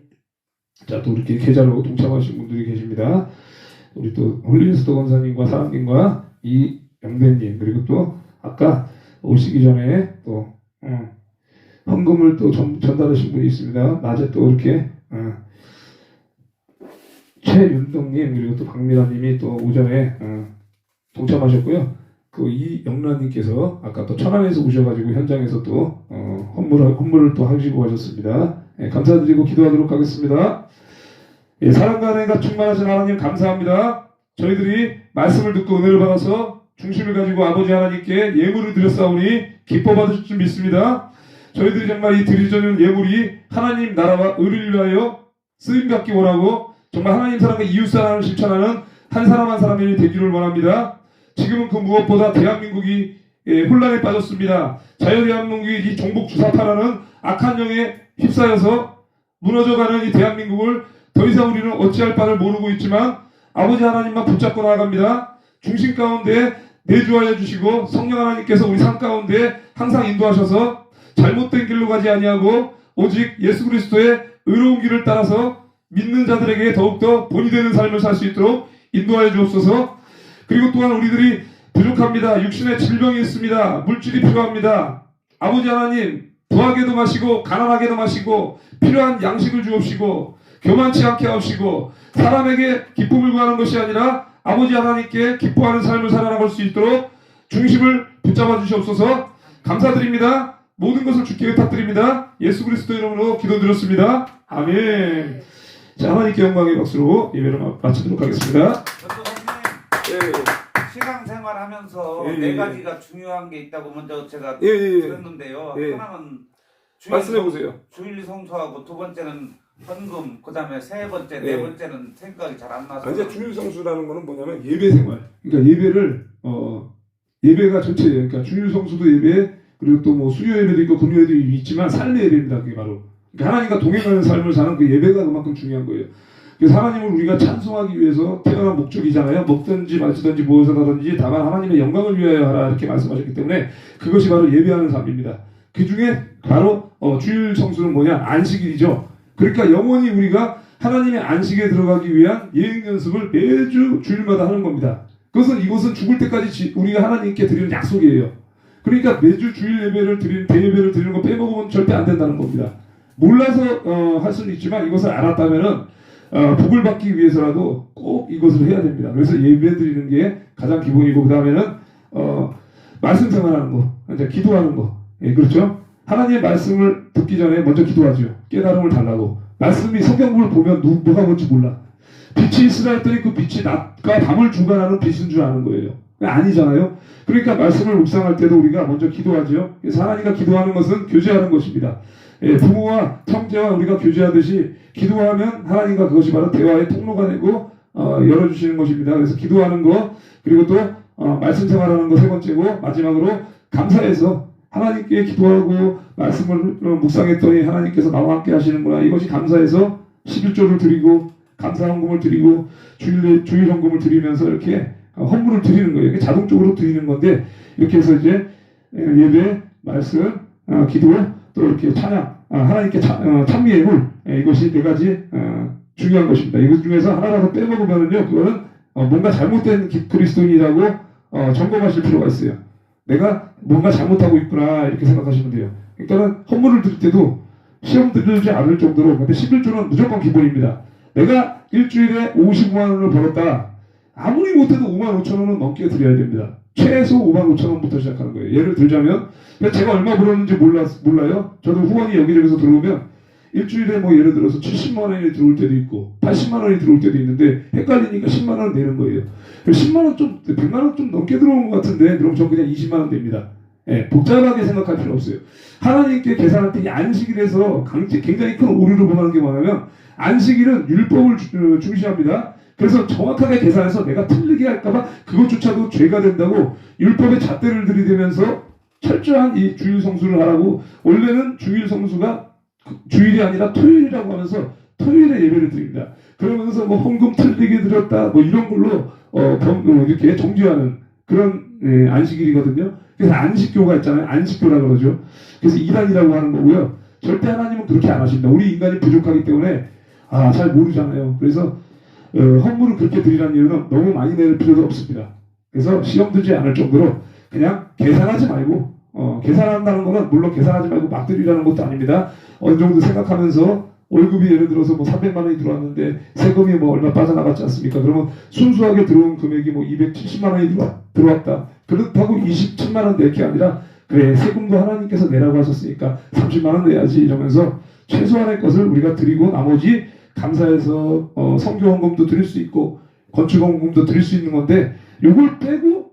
자, 또 이렇게 계좌로 동참하신 분들이 계십니다. 우리 또 홀리스도 권사님과 사랑님과 이영대님 그리고 또 아까 오시기 전에 또 헌금을 또 전달하신 분이 있습니다. 낮에 또 이렇게 최윤동님 그리고 또 박미라님이 또 오전에 동참하셨고요. 그 이영란님께서 아까 또 천안에서 오셔가지고 현장에서 또 헌물을 또 하시고 가셨습니다. 감사드리고 기도하도록 하겠습니다. 사랑과 은혜가 충만하신 하나님 감사합니다. 저희들이 말씀을 듣고 은혜를 받아서 중심을 가지고 아버지 하나님께 예물을 드렸사오니 기뻐 받으실 줄 믿습니다. 저희들이 정말 이 드리려는 예물이 하나님 나라와 의를 위하여 쓰임받기 원하고 정말 하나님 사랑과 이웃사랑을 실천하는 한 사람 한 사람이 되기를 원합니다. 지금은 그 무엇보다 대한민국이 혼란에 빠졌습니다. 자유대한민국이 이 종북 주사파라는 악한 영에 휩싸여서 무너져가는 이 대한민국을 더 이상 우리는 어찌할 바를 모르고 있지만 아버지 하나님만 붙잡고 나아갑니다. 중심 가운데 내주하여 주시고 성령 하나님께서 우리 삶 가운데 항상 인도하셔서 잘못된 길로 가지 아니하고 오직 예수 그리스도의 의로운 길을 따라서 믿는 자들에게 더욱더 본이 되는 삶을 살 수 있도록 인도하여 주옵소서. 그리고 또한 우리들이 부족합니다. 육신의 질병이 있습니다. 물질이 필요합니다. 아버지 하나님 부하게도 마시고 가난하게도 마시고 필요한 양식을 주옵시고 교만치 않게 하옵시고 사람에게 기쁨을 구하는 것이 아니라 아버지 하나님께 기뻐하는 삶을 살아나갈 수 있도록 중심을 붙잡아 주시옵소서. 감사드립니다. 모든 것을 주께 의탁드립니다. 예수 그리스도 이름으로 기도드렸습니다. 아멘. 자, 하나님께 영광의 박수로 예배를 마치도록 하겠습니다. 신앙생활하면서 예, 예, 네 예. 가지가 중요한 게 있다고 먼저 제가 예, 예, 예. 들었는데요. 예. 하나는 말씀해 보세요. 주일 성수하고 두 번째는 헌금, 그다음에 세 번째, 예. 네 번째는 생각이 잘 안 나서. 이제 주일 성수라는 거는 뭐냐면 예배 생활. 그러니까 예배를 예배가 전체예요. 그러니까 주일 성수도 예배, 그리고 또 뭐 수요 예배도 있고 금요 예배도 있지만 삶의 예배입니다. 그게 바로. 그러니까 하나님과 동행하는 삶을 사는 그 예배가 그만큼 중요한 거예요. 그래서 하나님을 우리가 찬송하기 위해서 태어난 목적이잖아요. 먹든지 마시든지 무엇을 하든지 다만 하나님의 영광을 위하여 하라 이렇게 말씀하셨기 때문에 그것이 바로 예배하는 삶입니다. 그 중에 바로 주일 성수는 뭐냐? 안식일이죠. 그러니까 영원히 우리가 하나님의 안식에 들어가기 위한 예행 연습을 매주 주일마다 하는 겁니다. 이것은 죽을 때까지 우리가 하나님께 드리는 약속이에요. 그러니까 매주 주일 예배를 드리는 대예배를 드리는 거 빼먹으면 절대 안 된다는 겁니다. 몰라서 할 수는 있지만 이것을 알았다면은 복을 받기 위해서라도 꼭 이것을 해야 됩니다. 그래서 예배 드리는 게 가장 기본이고 그 다음에는 말씀 생활하는 거, 이제 기도하는 거, 예, 그렇죠? 하나님의 말씀을 듣기 전에 먼저 기도하죠. 깨달음을 달라고. 말씀이 성경을 보면 뭐가 뭔지 몰라. 빛이 있으라 했더니 그 빛이 낮과 밤을 중간하는 빛인 줄 아는 거예요. 아니잖아요. 그러니까 말씀을 묵상할 때도 우리가 먼저 기도하죠. 그래서 하나님과 기도하는 것은 교제하는 것입니다. 예, 부모와 형제와 우리가 교제하듯이 기도하면 하나님과 그것이 바로 대화의 통로가 되고 열어주시는 것입니다. 그래서 기도하는 것, 그리고 또 말씀 생활하는 거 세 번째고, 마지막으로 감사해서 하나님께 기도하고 말씀을 묵상했더니 하나님께서 나와 함께 하시는구나. 이것이 감사해서 11조를 드리고 감사 헌금을 드리고 주일 헌금을 드리면서 이렇게 헌물을 드리는 거예요. 이게 자동적으로 드리는 건데, 이렇게 해서 이제 예배, 말씀, 기도, 또 이렇게 찬양, 하나님께 찬미의 물, 이것이 네 가지 중요한 것입니다. 이것 중에서 하나라도 빼먹으면은요, 그거는 뭔가 잘못된 그리스도인이라고 점검하실 필요가 있어요. 내가 뭔가 잘못하고 있구나 이렇게 생각하시면 돼요. 그러니까 헌물을 드릴 때도 시험 들지 않을 정도로, 근데 11조는 무조건 기본입니다. 내가 일주일에 55만 원을 벌었다. 아무리 못해도 5만 5천 원은 넘게 드려야 됩니다. 최소 5만 5천 원부터 시작하는 거예요. 예를 들자면 제가 얼마 벌었는지 몰라요. 저도 후원이 여기저기서 들어오면 일주일에 뭐 예를 들어서 70만 원이 들어올 때도 있고 80만 원이 들어올 때도 있는데 헷갈리니까 10만 원을 내는 거예요. 10만 원 좀 100만 원 좀 넘게 들어온 것 같은데 그럼 전 그냥 20만 원 됩니다. 예, 복잡하게 생각할 필요 없어요. 하나님께 계산할 때 이 안식일에서 굉장히 큰 오류를 범하는 게 뭐냐면 안식일은 율법을 중시합니다. 그래서 정확하게 계산해서 내가 틀리게 할까봐 그것조차도 죄가 된다고 율법의 잣대를 들이대면서 철저한 이 주일 성수를 하라고. 원래는 주일 성수가 주일이 아니라 토요일이라고 하면서 토요일에 예배를 드립니다. 그러면서 뭐 헌금 틀리게 드렸다 뭐 이런 걸로 이렇게 정죄하는 그런 안식일이거든요. 그래서 안식교가 있잖아요. 안식교라고 그러죠. 그래서 이단이라고 하는 거고요. 절대 하나님은 그렇게 안 하십니다. 우리 인간이 부족하기 때문에 잘 모르잖아요. 그래서 헌물을 그렇게 드리라는 이유는 너무 많이 낼 필요도 없습니다. 그래서 시험 들지 않을 정도로 그냥 계산하지 말고 계산한다는 거는 물론 계산하지 말고 막 드리라는 것도 아닙니다. 어느 정도 생각하면서 월급이 예를 들어서 뭐 300만 원이 들어왔는데 세금이 뭐 얼마 빠져나갔지 않습니까? 그러면 순수하게 들어온 금액이 뭐 270만 원이 들어왔다. 그렇다고 27만 원 낼 게 아니라 그래 세금도 하나님께서 내라고 하셨으니까 30만 원 내야지 이러면서 최소한의 것을 우리가 드리고 나머지 감사해서 성교 헌금도 드릴 수 있고 건축 헌금도 드릴 수 있는 건데 요걸 빼고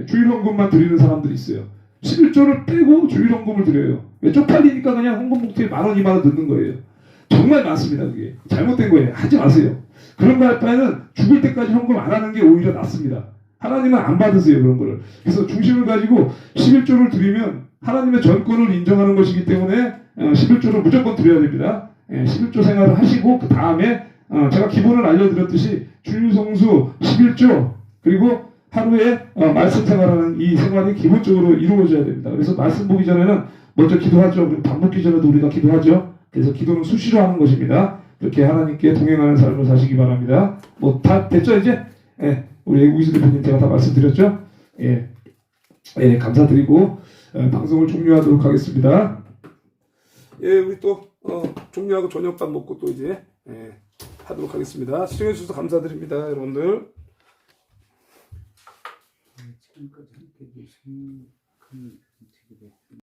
주일 헌금만 드리는 사람들이 있어요. 11조를 빼고 주일 헌금을 드려요. 왜 쪽팔리니까 그냥 헌금 봉투에 10,000원, 20,000원 넣는 거예요. 정말 많습니다. 그게 잘못된 거예요. 하지 마세요. 그런 거 할 바에는 죽을 때까지 헌금 안 하는 게 오히려 낫습니다. 하나님은 안 받으세요. 그런 거를. 그래서 중심을 가지고 11조를 드리면 하나님의 전권을 인정하는 것이기 때문에 11조를 무조건 드려야 됩니다. 11조 생활을 하시고 그 다음에 제가 기본을 알려드렸듯이 주일성수 11조 그리고 하루에 말씀 생활하는 이 생활이 기본적으로 이루어져야 됩니다. 그래서 말씀 보기 전에는 먼저 기도하죠. 그리고 밥 먹기 전에도 우리가 기도하죠. 그래서 기도는 수시로 하는 것입니다. 그렇게 하나님께 동행하는 삶을 사시기 바랍니다. 뭐 다 됐죠 이제? 우리 우이수 대표님 제가 다 말씀드렸죠? 감사드리고 방송을 종료하도록 하겠습니다. 예, 우리 또 종료하고 저녁밥 먹고 또 이제 하도록 하겠습니다. 시청해 주셔서 감사드립니다, 여러분들. 지금까지 함께 계신 큰